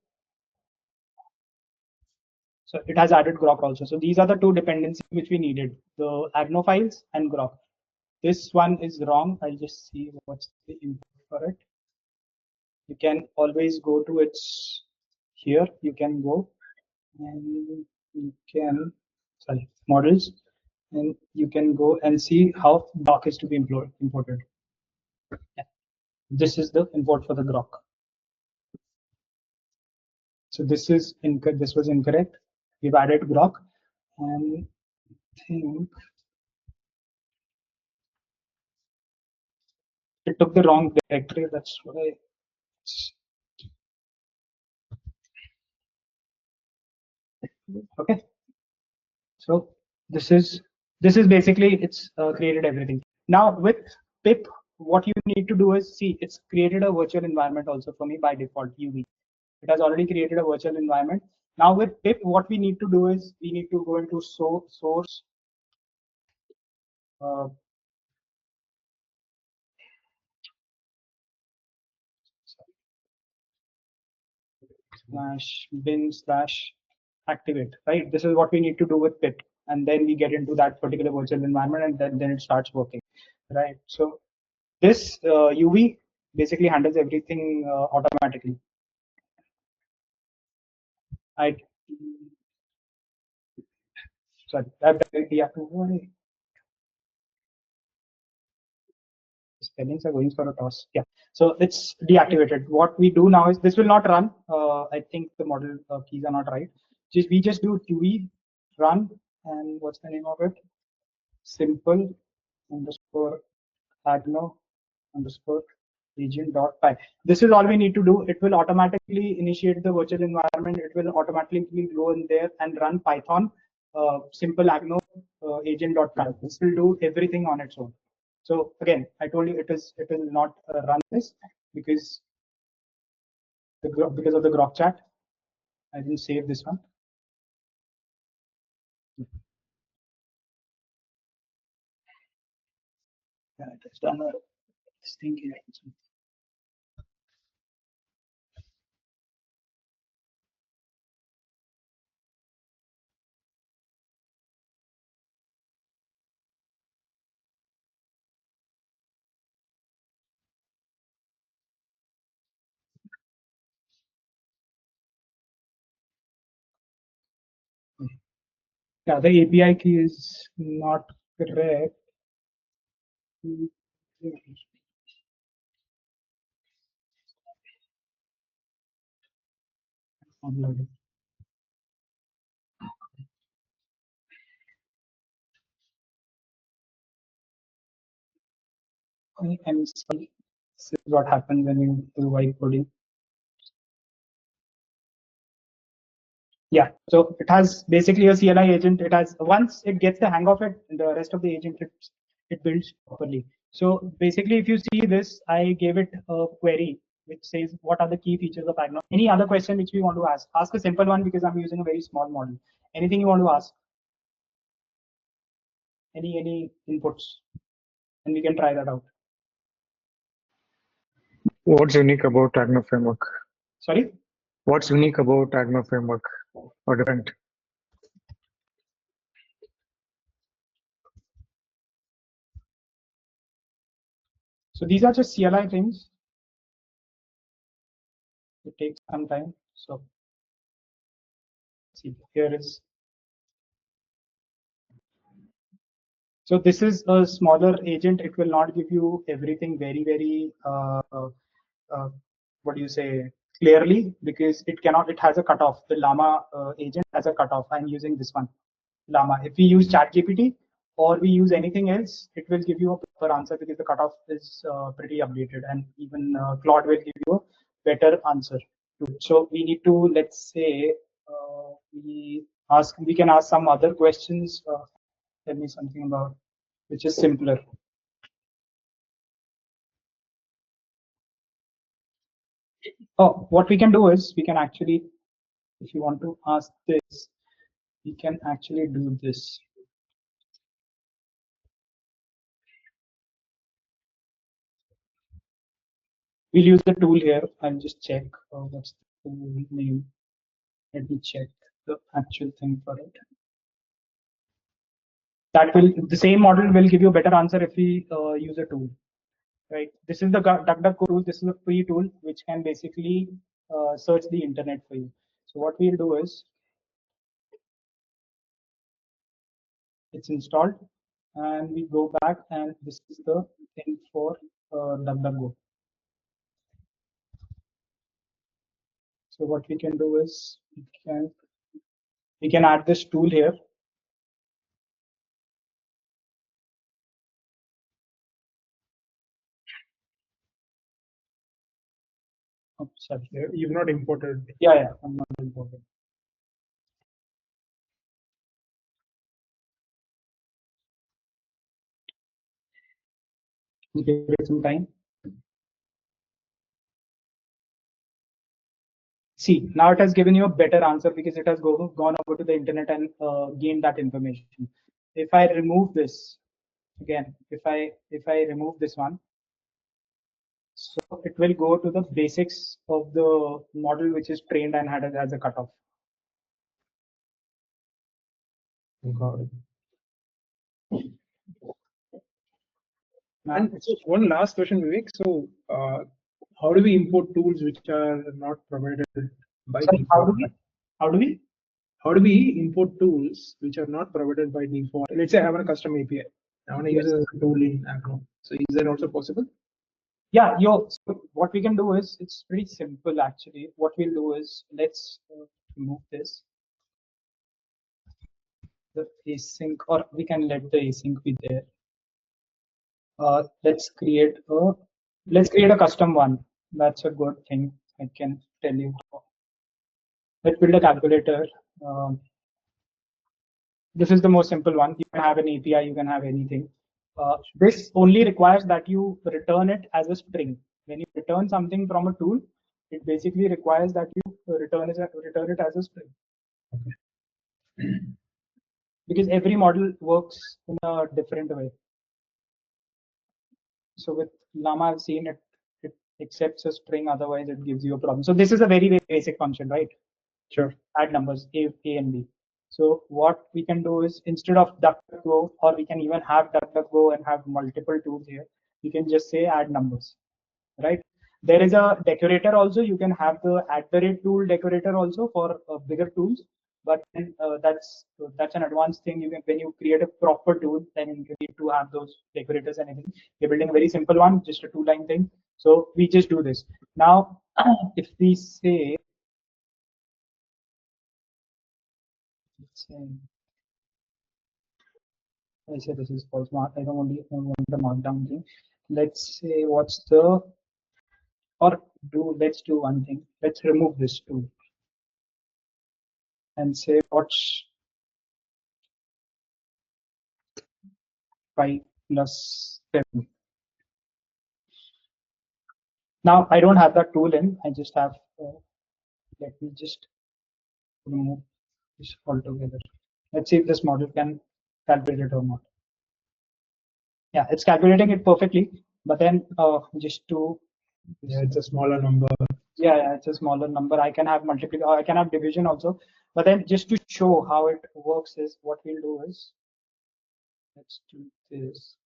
So it has added Grok also. So these are the two dependencies which we needed, the Agno files and Grok. This one is wrong. I'll just see what's the input for it. You can always go to its here. You can go and you can, sorry, models, and you can go and see how Grok is to be imported. Yeah. This is the import for the Grok. So this is incorrect. This was incorrect. We've added Grok, and I think it took the wrong directory. That's why. Okay. So this is basically it's created everything. Now with pip, what you need to do is see it's created a virtual environment also for me by default UV. It has already created a virtual environment. Now with pip, what we need to do is we need to go into source uh, slash bin slash activate, right? This is what we need to do with pip, and then we get into that particular virtual environment, and then it starts working, right? So this UV basically handles everything automatically. I Sorry, I've deactivated. Spellings are going for a toss. Yeah, so it's deactivated. What we do now is this will not run. I think the model keys are not right. We just do QE run, and what's the name of it? Simple underscore Agno underscore agent dot py. This is all we need to do. It will automatically initiate the virtual environment. It will automatically go in there and run Python simple Agno agent dot py. This will do everything on its own. So again, I told you it will not run this because because of the grok chat. I didn't save this one. Yeah, it has done this thing here. Yeah, the API key is not correct. Uploaded. I'm sorry. This is what happens when you do white coding. Yeah, so it has basically a CLI agent. It has once it gets the hang of it, the rest of the agent it builds properly. So basically, if you see this, I gave it a query which says what are the key features of Agno. Any other question which we want to ask? Ask a simple one because I'm using a very small model. Anything you want to ask? Any inputs, and we can try that out. What's unique about Agno framework? Sorry. What's unique about Agno framework or different? So these are just CLI things. It takes some time. So see, here is. So this is a smaller agent. It will not give you everything very what do you say, clearly, because it cannot. It has a cutoff. The Llama agent has a cutoff. I'm using this one, Llama. If we use ChatGPT or we use anything else, it will give you a proper answer because the cutoff is pretty updated, and even Claude will give you a better answer. So we need to, let's say, we can ask some other questions. Tell me something about which is simpler. Oh, what we can do is we can actually, if you want to ask this, we can actually do this. We'll use the tool here. I'll just check what's the tool name. Let me check the actual thing for it. That will, the same model will give you a better answer if we use a tool, right? This is the DuckDuckGo tool. This is a free tool which can basically search the internet for you. So what we'll do is, it's installed, and we go back, and this is the thing for DuckDuckGo. So what we can do is we can add this tool here. Oh, sorry. You've not imported. Yeah, I'm not imported. Give it some time. See, now it has given you a better answer because it has gone over to the internet and gained that information. If I remove this again, if I remove this one, so it will go to the basics of the model which is trained and has a cutoff. Got it. And so one last question, Vivek. So how do we import tools which are not provided by Sorry, default? how do we? how do we import tools which are not provided by default? Let's say I have a custom API. I want to use it as a tool in Agno. So is that also possible? Yeah, so what we can do is, it's pretty simple actually. What we'll do is, let's remove this, the async, or we can let the async be there. Let's create a custom one. That's a good thing. I can tell you. Let's build a calculator. This is the most simple one. You can have an API, you can have anything. This only requires that you return it as a string. When you return something from a tool, it basically requires that you return it as a string. Okay. Because every model works in a different way. So with Llama, I've seen it accepts a string, otherwise it gives you a problem. So this is a very, very basic function, right? Sure. Add numbers, A and B. So what we can do is, instead of DuckDuckGo, or we can even have DuckDuckGo and have multiple tools here, you can just say add numbers, right? There is a decorator also. You can have the @tool decorator also for bigger tools, but that's an advanced thing. You can, when you create a proper tool, then you need to have those decorators and everything. We're building a very simple one, just a 2-line thing. So we just do this. Now, if we say, I say this is false mark. I don't want the markdown thing. Let's say what's the, or let's do one thing. Let's remove this tool and say what's 5 plus 7. Now I don't have that tool in. I just have. Let me just remove this altogether. Let's see if this model can calculate it or not. Yeah, it's calculating it perfectly. But then just to, yeah, it's a smaller number. Yeah, it's a smaller number. I can have multiplication. I can have division also. But then just to show how it works is, what we'll do is, let's do this.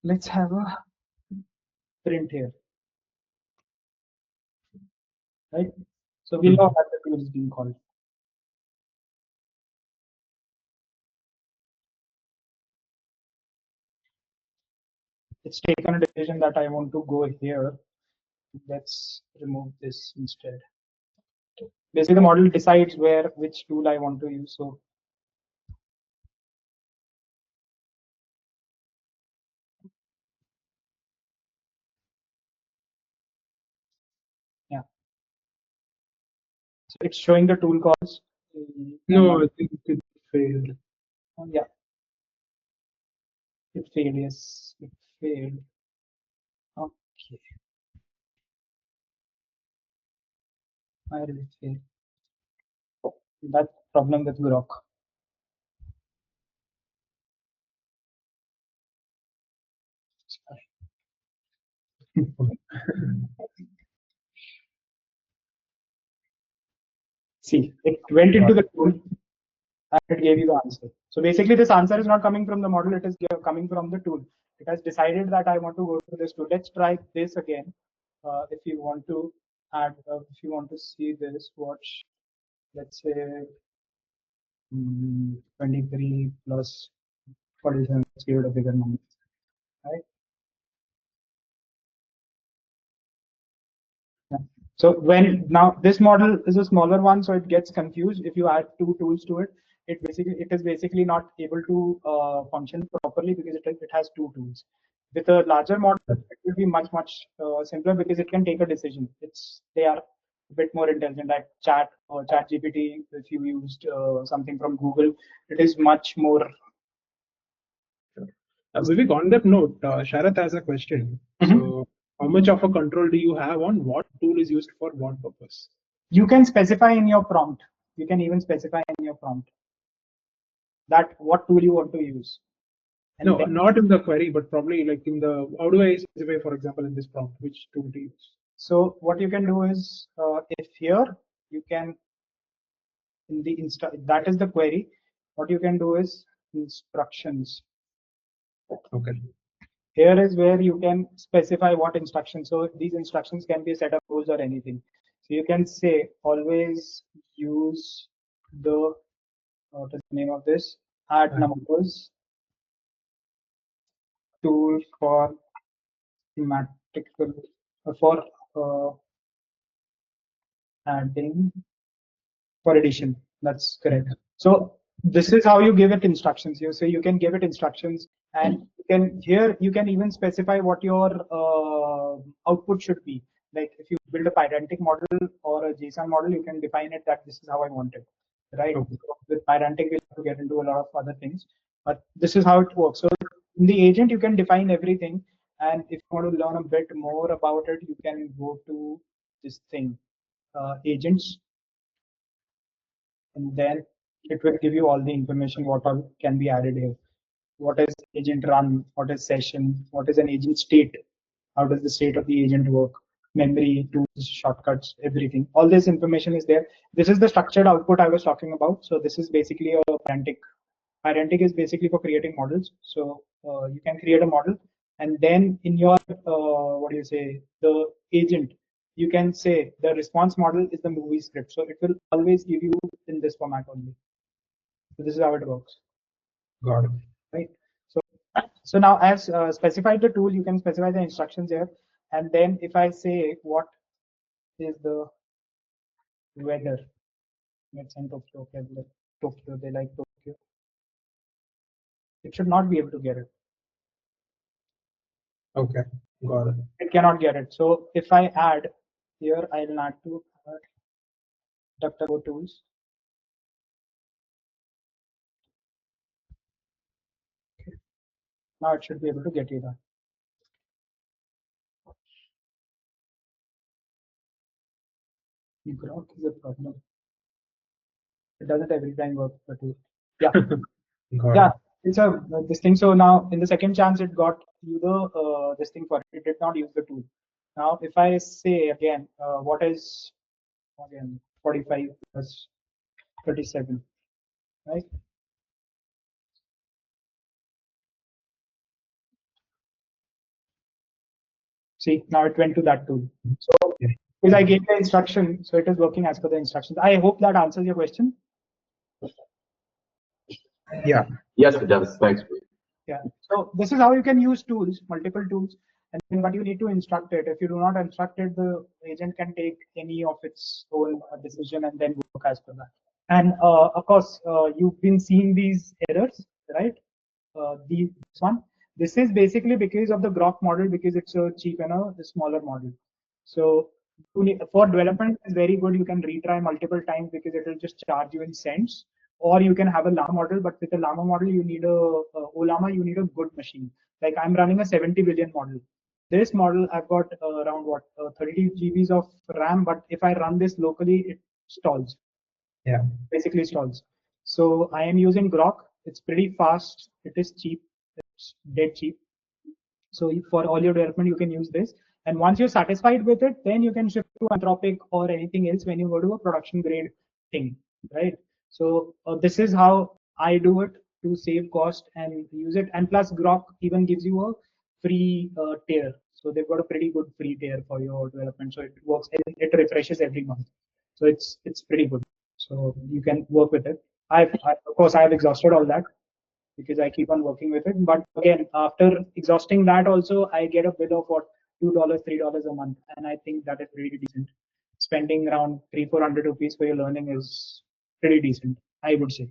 Let's have a print here, right? So we'll know that the tool is being called. It's taken a decision that I want to go here. Let's remove this instead. Basically, the model decides which tool I want to use. So yeah, so it's showing the tool calls. No, I think it failed. Yeah, it failed. Yes, it failed. Okay. Why did it fail? That problem with Grok. See, it went into the tool and it gave you the answer. So basically, this answer is not coming from the model, it is coming from the tool. It has decided that I want to go to this tool. Let's try this again. If you want to add, if you want to see this, watch, let's say 23 plus 47, let's give it a bigger number, right? Yeah. So now this model is a smaller one, so it gets confused. If you add 2 tools to it, it is basically not able to function properly because it has 2 tools. With a larger model, it will be much simpler because it can take a decision. They are a bit more intelligent, like Chat or ChatGPT. If you used something from Google, it is much more. Vivek, on that note, Sharath has a question. So, how much of a control do you have on what tool is used for what purpose? You can specify in your prompt. You can even specify in your prompt that what tool you want to use. And no, not in the query, but probably like in the, how do I specify, for example, in this prompt, which tool to use? So what you can do is, if here you can, in the that is the query, what you can do is instructions. Okay. Here is where you can specify what instructions. So these instructions can be a set of rules or anything. So you can say always use the, what is the name of this? Add numbers tool for thematical, for adding, for addition. That's correct. So this is how you give it instructions. You say you can give it instructions, and you can here you can even specify what your output should be. Like if you build a Pydantic model or a JSON model, you can define it that this is how I want it, right? Okay. So with Pydantic, we'll have to get into a lot of other things, but this is how it works. So in the agent, you can define everything, and if you want to learn a bit more about it, you can go to this thing, agents, and then it will give you all the information what all can be added here. What is agent run? What is session? What is an agent state? How does the state of the agent work? Memory, tools, shortcuts, everything. All this information is there. This is the structured output I was talking about. So this is basically a Pydantic. Pydantic is basically for creating models. So you can create a model, and then in your what do you say, the agent, you can say the response model is the movie script. So it will always give you in this format only. So this is how it works. Got it. Right. So now I have specified the tool. You can specify the instructions here, and then if I say what is the weather, let's say Tokyo, okay, Tokyo, they like Tokyo. It should not be able to get it. Okay. Got it. It cannot get it. So if I add here, I'll add to DuckDuckGo tools. Okay. Now it should be able to get you that. Grok is a problem. It doesn't every time work, but yeah. Yeah, it's a this thing. So now in the second chance, it got you the this thing for it. It did not use the tool. Now if I say again, what is again 45 plus 37, right? See, now it went to that tool. So because I gave the instruction, so it is working as per the instructions. I hope that answers your question. Yeah. Yes, it does. Thanks. Yeah. So this is how you can use tools, multiple tools, and then but you need to instruct it. If you do not instruct it, the agent can take any of its own decision and then work as per that. And of course, you've been seeing these errors, right? This one. This is basically because of the Grok model, because it's a cheap and a smaller model. So for development, it's very good. You can retry multiple times because it will just charge you in cents. Or you can have a Llama model, but with a Llama model, you need Olama, you need a good machine. Like I'm running a 70 billion model. This model, I've got around what 30 GBs of RAM, but if I run this locally, it stalls. Yeah. Basically stalls. So I am using Grok. It's pretty fast. It is cheap. It's dead cheap. So for all your development, you can use this. And once you're satisfied with it, then you can shift to Anthropic or anything else when you go to a production grade thing, right? So this is how I do it to save cost and use it. And plus Grok even gives you a free tier. So they've got a pretty good free tier for your development. So it works, it refreshes every month. So it's pretty good. So you can work with it. Of course, I've exhausted all that because I keep on working with it. But again, after exhausting that also, I get a bill of what, $2, $3 a month. And I think that is pretty decent. Spending around 300-400 rupees for your learning is pretty decent, I would say.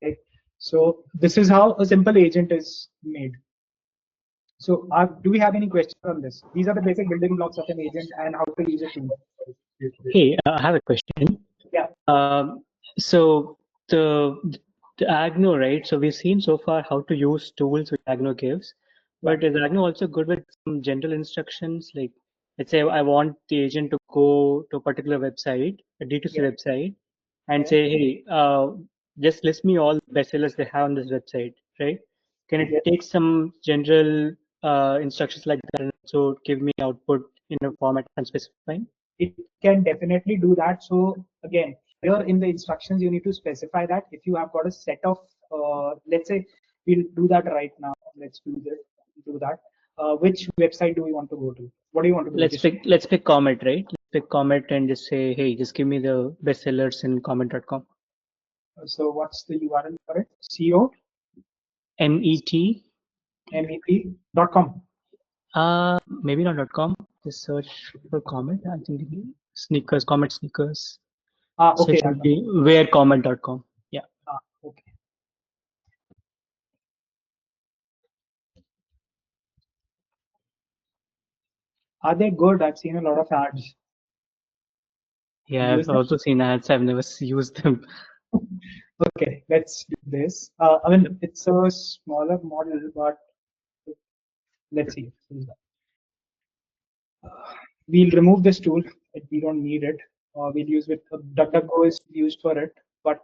Okay. So this is how a simple agent is made. So do we have any questions on this? These are the basic building blocks of an agent and how to use it. Hey, I have a question. Yeah. So the Agno, right? So we've seen so far how to use tools which Agno gives, but is Agno also good with some general instructions? Like, let's say I want the agent to go to a particular website, a D2C website, and say, hey, just list me all the bestsellers they have on this website, right? Can it take some general instructions like that and also give me output in a format I'm specifying? It can definitely do that. So again, here in the instructions, you need to specify that if you have got a set of, let's say, we'll do that right now. Let's do that. Which website do we want to go to? What do you want to do? Let's pick Comet, right? pick Comet and just say, hey, just give me the bestsellers in Comet.com. So what's the URL for it? CO MET.com. Maybe not .com. Just search for Comet. I think sneakers, Comet sneakers. So Okay. it should be wherecomet.com. Yeah. Okay. Are they good? I've seen a lot of ads. Yeah, I've also seen ads. I've never used them. Okay, let's do this. I mean, it's a smaller model, but let's see. We'll remove this tool. We don't need it. We'll use it. DuckDuckGo is used for it, but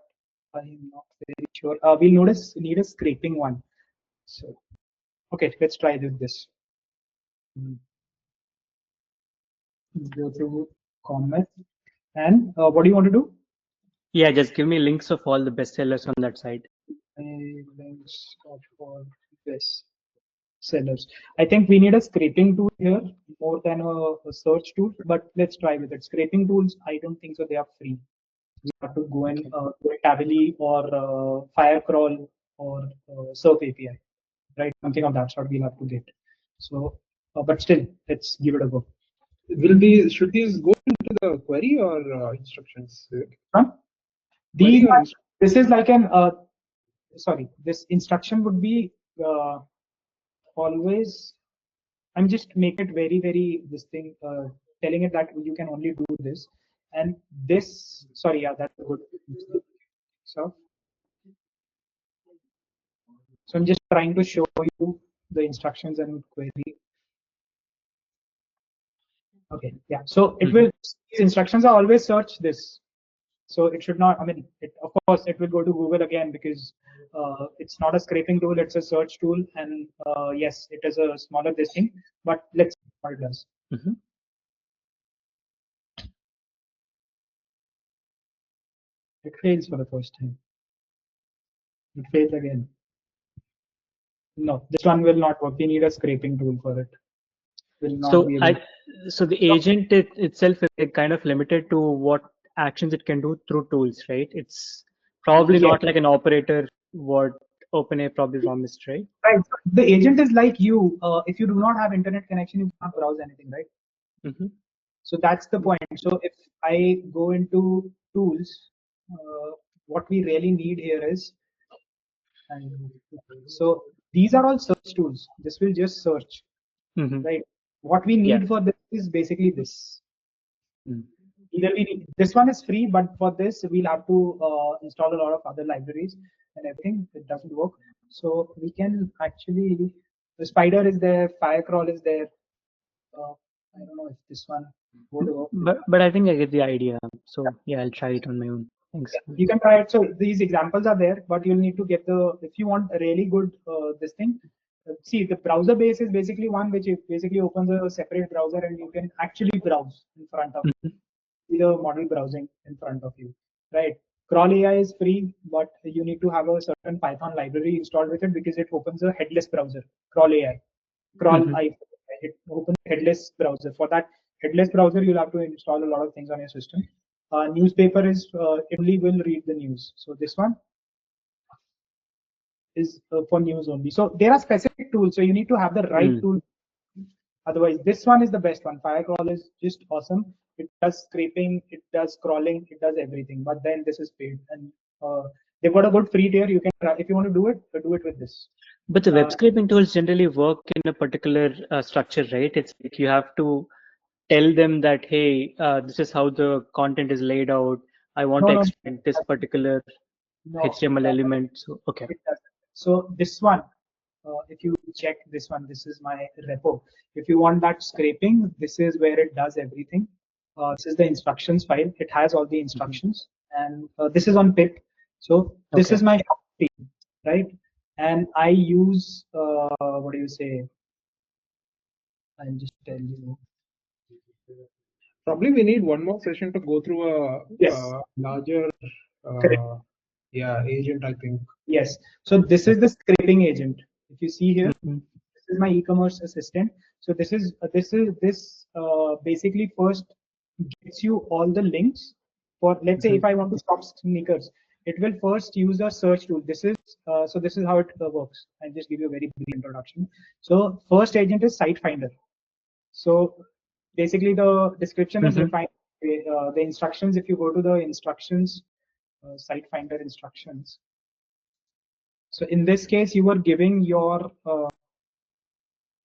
I'm not very sure. We'll need a scraping one. So, okay, let's try this. Go through comment. And what do you want to do? Yeah, just give me links of all the bestsellers on that site. Links for this sellers. I think we need a scraping tool here more than a search tool, but let's try with it. Scraping tools, I don't think so. They are free. We have to go in Tably or Firecrawl or Surf API, right? Something of that sort we'll have to get. So, but still, let's give it a go. Should these go into the query or instructions? Huh? This is like an sorry. This instruction would be always. I'm just make it very this thing telling it that you can only do this and this. Sorry, yeah, that's a good. So I'm just trying to show you the instructions and query. Okay, yeah. So it will. These instructions are always search this. So it should not. I mean, of course, it will go to Google again because it's not a scraping tool; it's a search tool. And yes, it is a smaller this thing. But let's see what it does. It fails for the first time. It fails again. No, this one will not work. We need a scraping tool for it. Will not So be able. So the agent itself is kind of limited to what actions it can do through tools, right? It's probably not like an operator what OpenAI probably promised, right? Right. So the agent is like you. If you do not have internet connection, you can't browse anything, right? So that's the point. So if I go into tools, what we really need here is, so these are all search tools. This will just search, right? What we need for this is basically this. Either we need, this one is free, but for this we'll have to install a lot of other libraries and everything. It doesn't work. So we can actually, the spider is there, Firecrawl is there. I don't know if this one would work. But I think I get the idea. So yeah, I'll try it on my own. Thanks. Yeah, you can try it. So these examples are there, but you'll need to get the, if you want a really good this thing. See, the browser base is basically one which basically opens a separate browser and you can actually browse in front of you. The model browsing in front of you, right? Crawl AI is free, but you need to have a certain Python library installed with it because it opens a headless browser. Crawl AI, it opens a headless browser. For that headless browser, you'll have to install a lot of things on your system. Newspaper is it only will read the news. So this one is for news only. So there are specific tools. So you need to have the right tool. Otherwise, this one is the best one. Firecrawl is just awesome. It does scraping, it does crawling, it does everything. But then this is paid, and they've got a good free tier. You can try if you want to do it with this. But the web scraping tools generally work in a particular structure, right? It's like you have to tell them that, hey, this is how the content is laid out. I want to extract this particular HTML element. So okay. So this one, if you check this one, this is my repo. If you want that scraping, this is where it does everything. This is the instructions file. It has all the instructions, and this is on pip. So this is my team, right? And I use what do you say? I'll just tell you. Probably we need one more session to go through a larger agent, I think. Yes. So this is the scraping agent. If you see here, this is my e-commerce assistant. So this basically first gets you all the links for, let's say if I want to shop sneakers, it will first use a search tool. This is so this is how it works. I'll just give you a very brief introduction. So first agent is site finder. So basically the description is refined. The instructions, if you go to the instructions, site finder instructions. So in this case, you were giving your,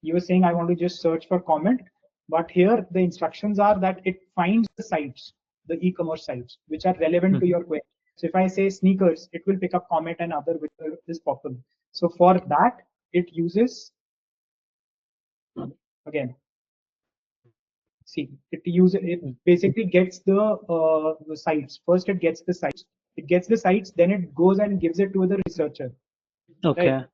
you were saying I want to just search for comment, but here the instructions are that it finds the sites, the e-commerce sites, which are relevant to your query. So if I say sneakers, it will pick up comment and other which is popular. So for that, it uses, again, see, it basically gets the sites. First, it gets the sites. It gets the sites, then it goes and gives it to the researcher. Okay. Right?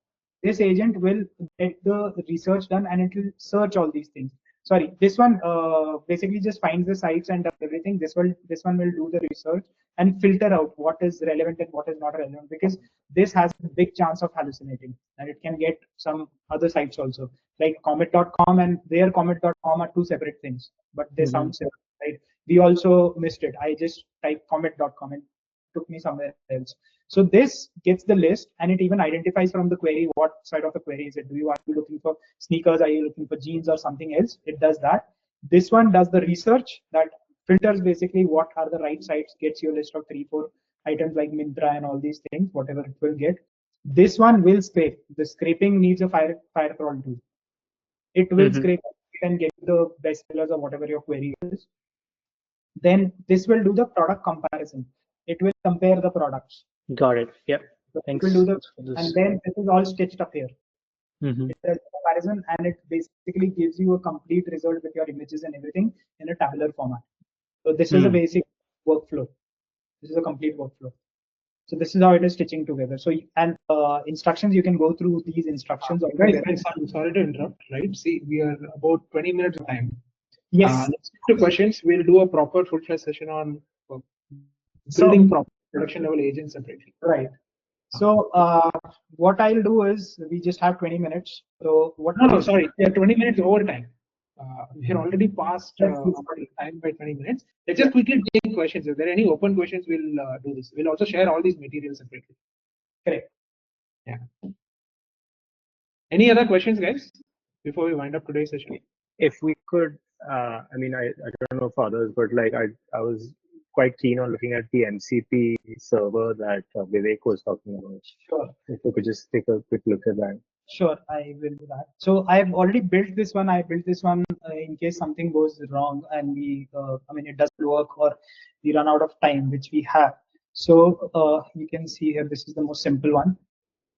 This agent will get the research done and it will search all these things. Sorry, this one basically just finds the sites and does everything. This one will do the research and filter out what is relevant and what is not relevant, because this has a big chance of hallucinating and it can get some other sites also, like comet.com and their comet.com are two separate things, but they sound similar, right? We also missed it. I just typed comet.com and took me somewhere else. So this gets the list and it even identifies from the query what side of the query is it. Are you looking for sneakers? Are you looking for jeans or something else? It does that. This one does the research that filters basically what are the right sites, gets you a list of 3-4 items like Mintra and all these things, whatever it will get. This one will scrape. The scraping needs a fire crawl tool. It will scrape and get the best sellers or whatever your query is. Then this will do the product comparison. It will compare the products. Got it. Yep. So Thanks. it will do and then this is all stitched up here. Mm-hmm. It does comparison and it basically gives you a complete result with your images and everything in a tabular format. So this is a basic workflow. This is a complete workflow. So this is how it is stitching together. So and instructions, you can go through these instructions. Guys, I'm sorry to interrupt. Right? See, we are about 20 minutes of time. Yes. Let's get to questions. We'll do a proper full-fledged session on building proper production level agents separately. Right. So what I'll do is we just have 20 minutes. So what? No, sorry. Yeah, 20 minutes overtime. We are already past time by 20 minutes. Let's just quickly take questions. If there are any open questions, we'll do this. We'll also share all these materials separately. Correct. Yeah. Any other questions, guys, before we wind up today's session? If we could, I mean, I don't know for others, but like I was quite keen on looking at the MCP server that Vivek was talking about. Sure. If we could just take a quick look at that. Sure, I will do that. So I've already built this one. I built this one in case something goes wrong and we, I mean, it doesn't work or we run out of time, which we have. So you can see here, this is the most simple one.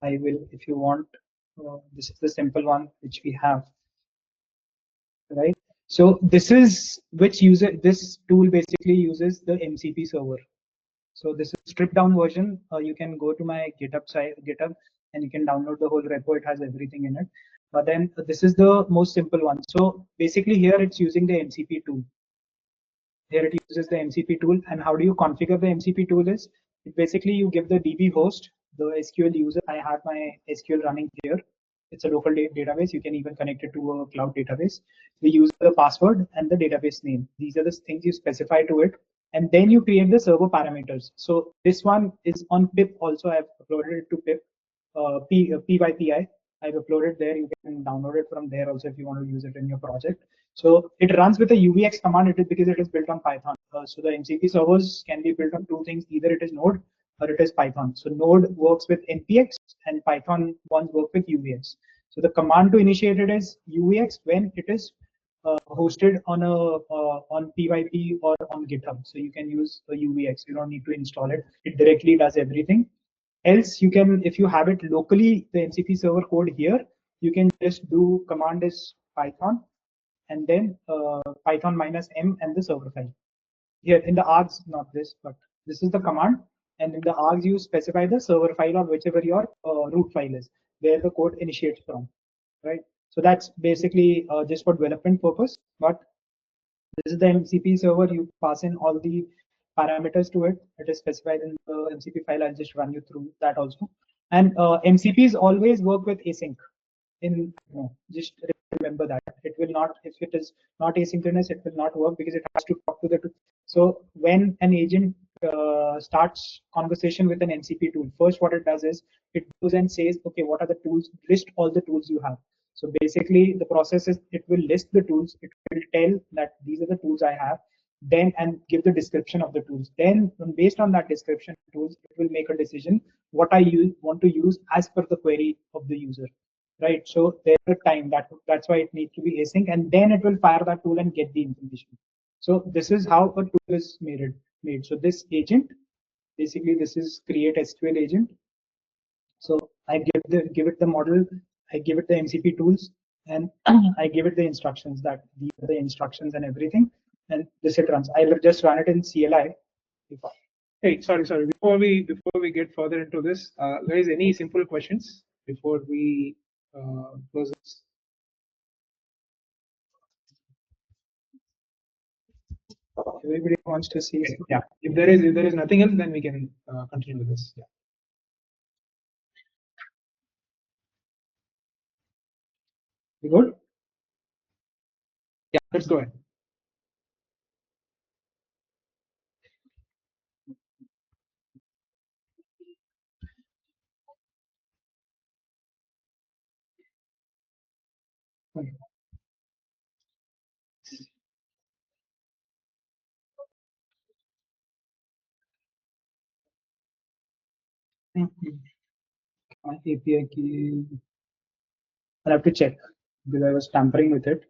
I will, if you want, this is the simple one which we have, right? So this is which user, this tool basically uses the MCP server. So this is stripped down version. You can go to my GitHub site, GitHub, and you can download the whole repo. It has everything in it. But then this is the most simple one. So basically here it's using the MCP tool. Here it uses the MCP tool. And how do you configure the MCP tool is, basically you give the DB host, the SQL user. I have my SQL running here. It's a local database. You can even connect it to a cloud database. We use the password and the database name. These are the things you specify to it. And then you create the server parameters. So this one is on pip also. I've uploaded it to pip, PyPI. I've uploaded there. You can download it from there also if you want to use it in your project. So it runs with a UVX command. It is because it is built on Python. So the MCP servers can be built on two things. Either it is Node or it is Python. So Node works with npx and Python ones work with UVX. So the command to initiate it is UVX when it is hosted on a on PyP or on GitHub. So you can use the UVX. You don't need to install it. It directly does everything. Else you can, if you have it locally, the MCP server code here, you can just do command is Python and then Python -m and the server file. Here in the args, not this, but this is the command. And in the args, you specify the server file or whichever your root file is, where the code initiates from, right? So that's basically just for development purpose. But this is the MCP server. You pass in all the parameters to it. It is specified in the MCP file. I'll just run you through that also. And MCPs always work with async. Just remember that it will not, if it is not asynchronous, it will not work because it has to talk to the tool. So when an agent starts conversation with an MCP tool, first what it does is it goes and says, okay, what are the tools? List all the tools you have. So basically, the process is it will list the tools. It will tell that these are the tools I have, then and give the description of the tools. Then based on that description of tools, it will make a decision what I want to use as per the query of the user. Right. So there's a time that's why it needs to be async, and then it will fire that tool and get the information. So this is how a tool is made. So this agent, basically, this is create SQL agent. So I give it the model, I give it the MCP tools, and I give it the instructions that these are the instructions and everything, and this it runs. I will just run it in CLI. Hey, sorry. Before we get further into this, guys, any simple questions before we close this? Everybody wants to see. Okay. Yeah. If there is nothing else, then we can continue with this. Yeah. You good? Yeah. Let's go ahead. Okay. My API key. I'll have to check because I was tampering with it.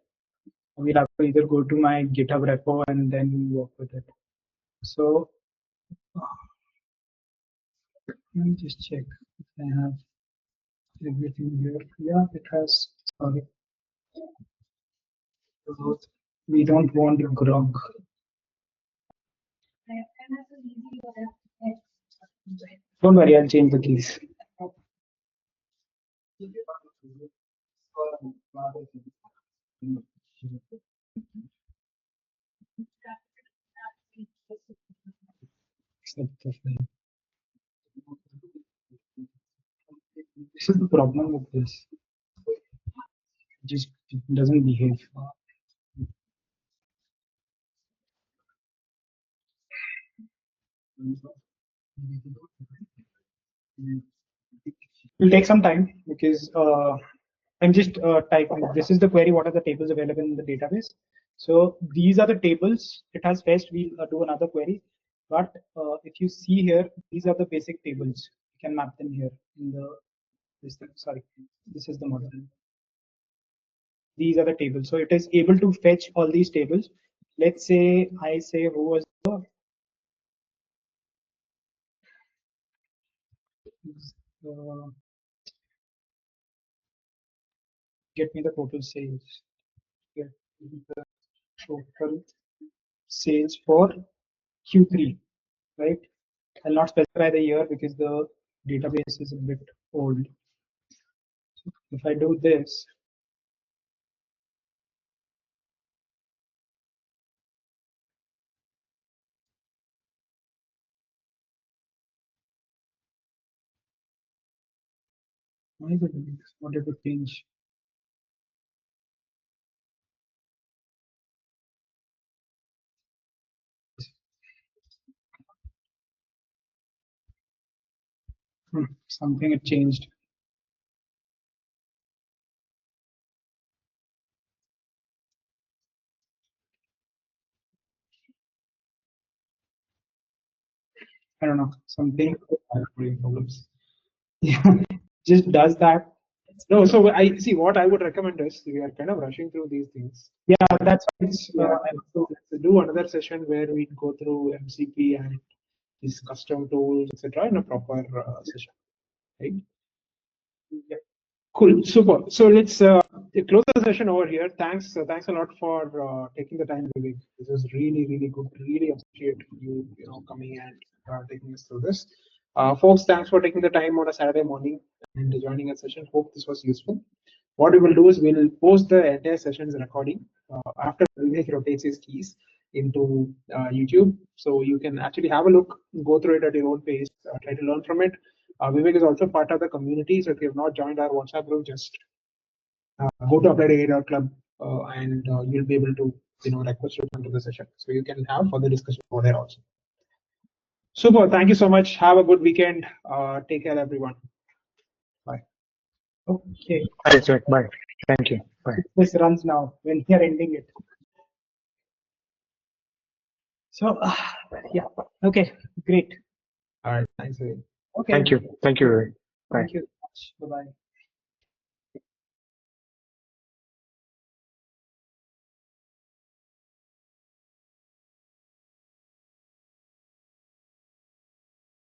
We'll have to either go to my GitHub repo and then work with it. So let me just check if I have everything here. Yeah, it has. Sorry. We don't want grog. Don't worry, I'll change the keys. This is the problem with this. It just doesn't behave. It'll take some time because I'm just typing. This is the query. What are the tables available in the database? So these are the tables it has fetched. We'll do another query. But if you see here, these are the basic tables. You can map them here in the this thing. Sorry, this is the model. These are the tables. So it is able to fetch all these tables. Let's say I say who was the get me the total sales. Get me the total sales for Q3, right? I'll not specify the year because the database is a bit old. If I do this, why is it doing this? What did it change? Something it changed. I don't know. Something problems. Yeah, just does that. No, so I see what I would recommend is we are kind of rushing through these things. Yeah, that's why it's. So let's do another session where we go through MCP and these custom tools, etc., in a proper session. Right? Yeah. Cool, super. So let's close the session over here. Thanks a lot for taking the time, Vivek. This was really good. Really appreciate you coming and taking us through this. Folks, thanks for taking the time on a Saturday morning and joining a session. Hope this was useful. What we will do is we'll post the entire session's recording after Vivek rotates his keys into YouTube, so you can actually have a look, go through it at your own pace, try to learn from it. Vivek is also part of the community, so if you have not joined our WhatsApp group, just go to apply.ai.club and you'll be able to request to come to the session. So you can have further discussion over there also. Super. Thank you so much. Have a good weekend. Take care, everyone. Bye. Okay. Right, right. Bye. Thank you. Bye. This runs now when we are ending it. So yeah. Okay. Great. All right. Thanks again. Okay. Thank you. Thank you. Bye. Thank you so much. Bye bye.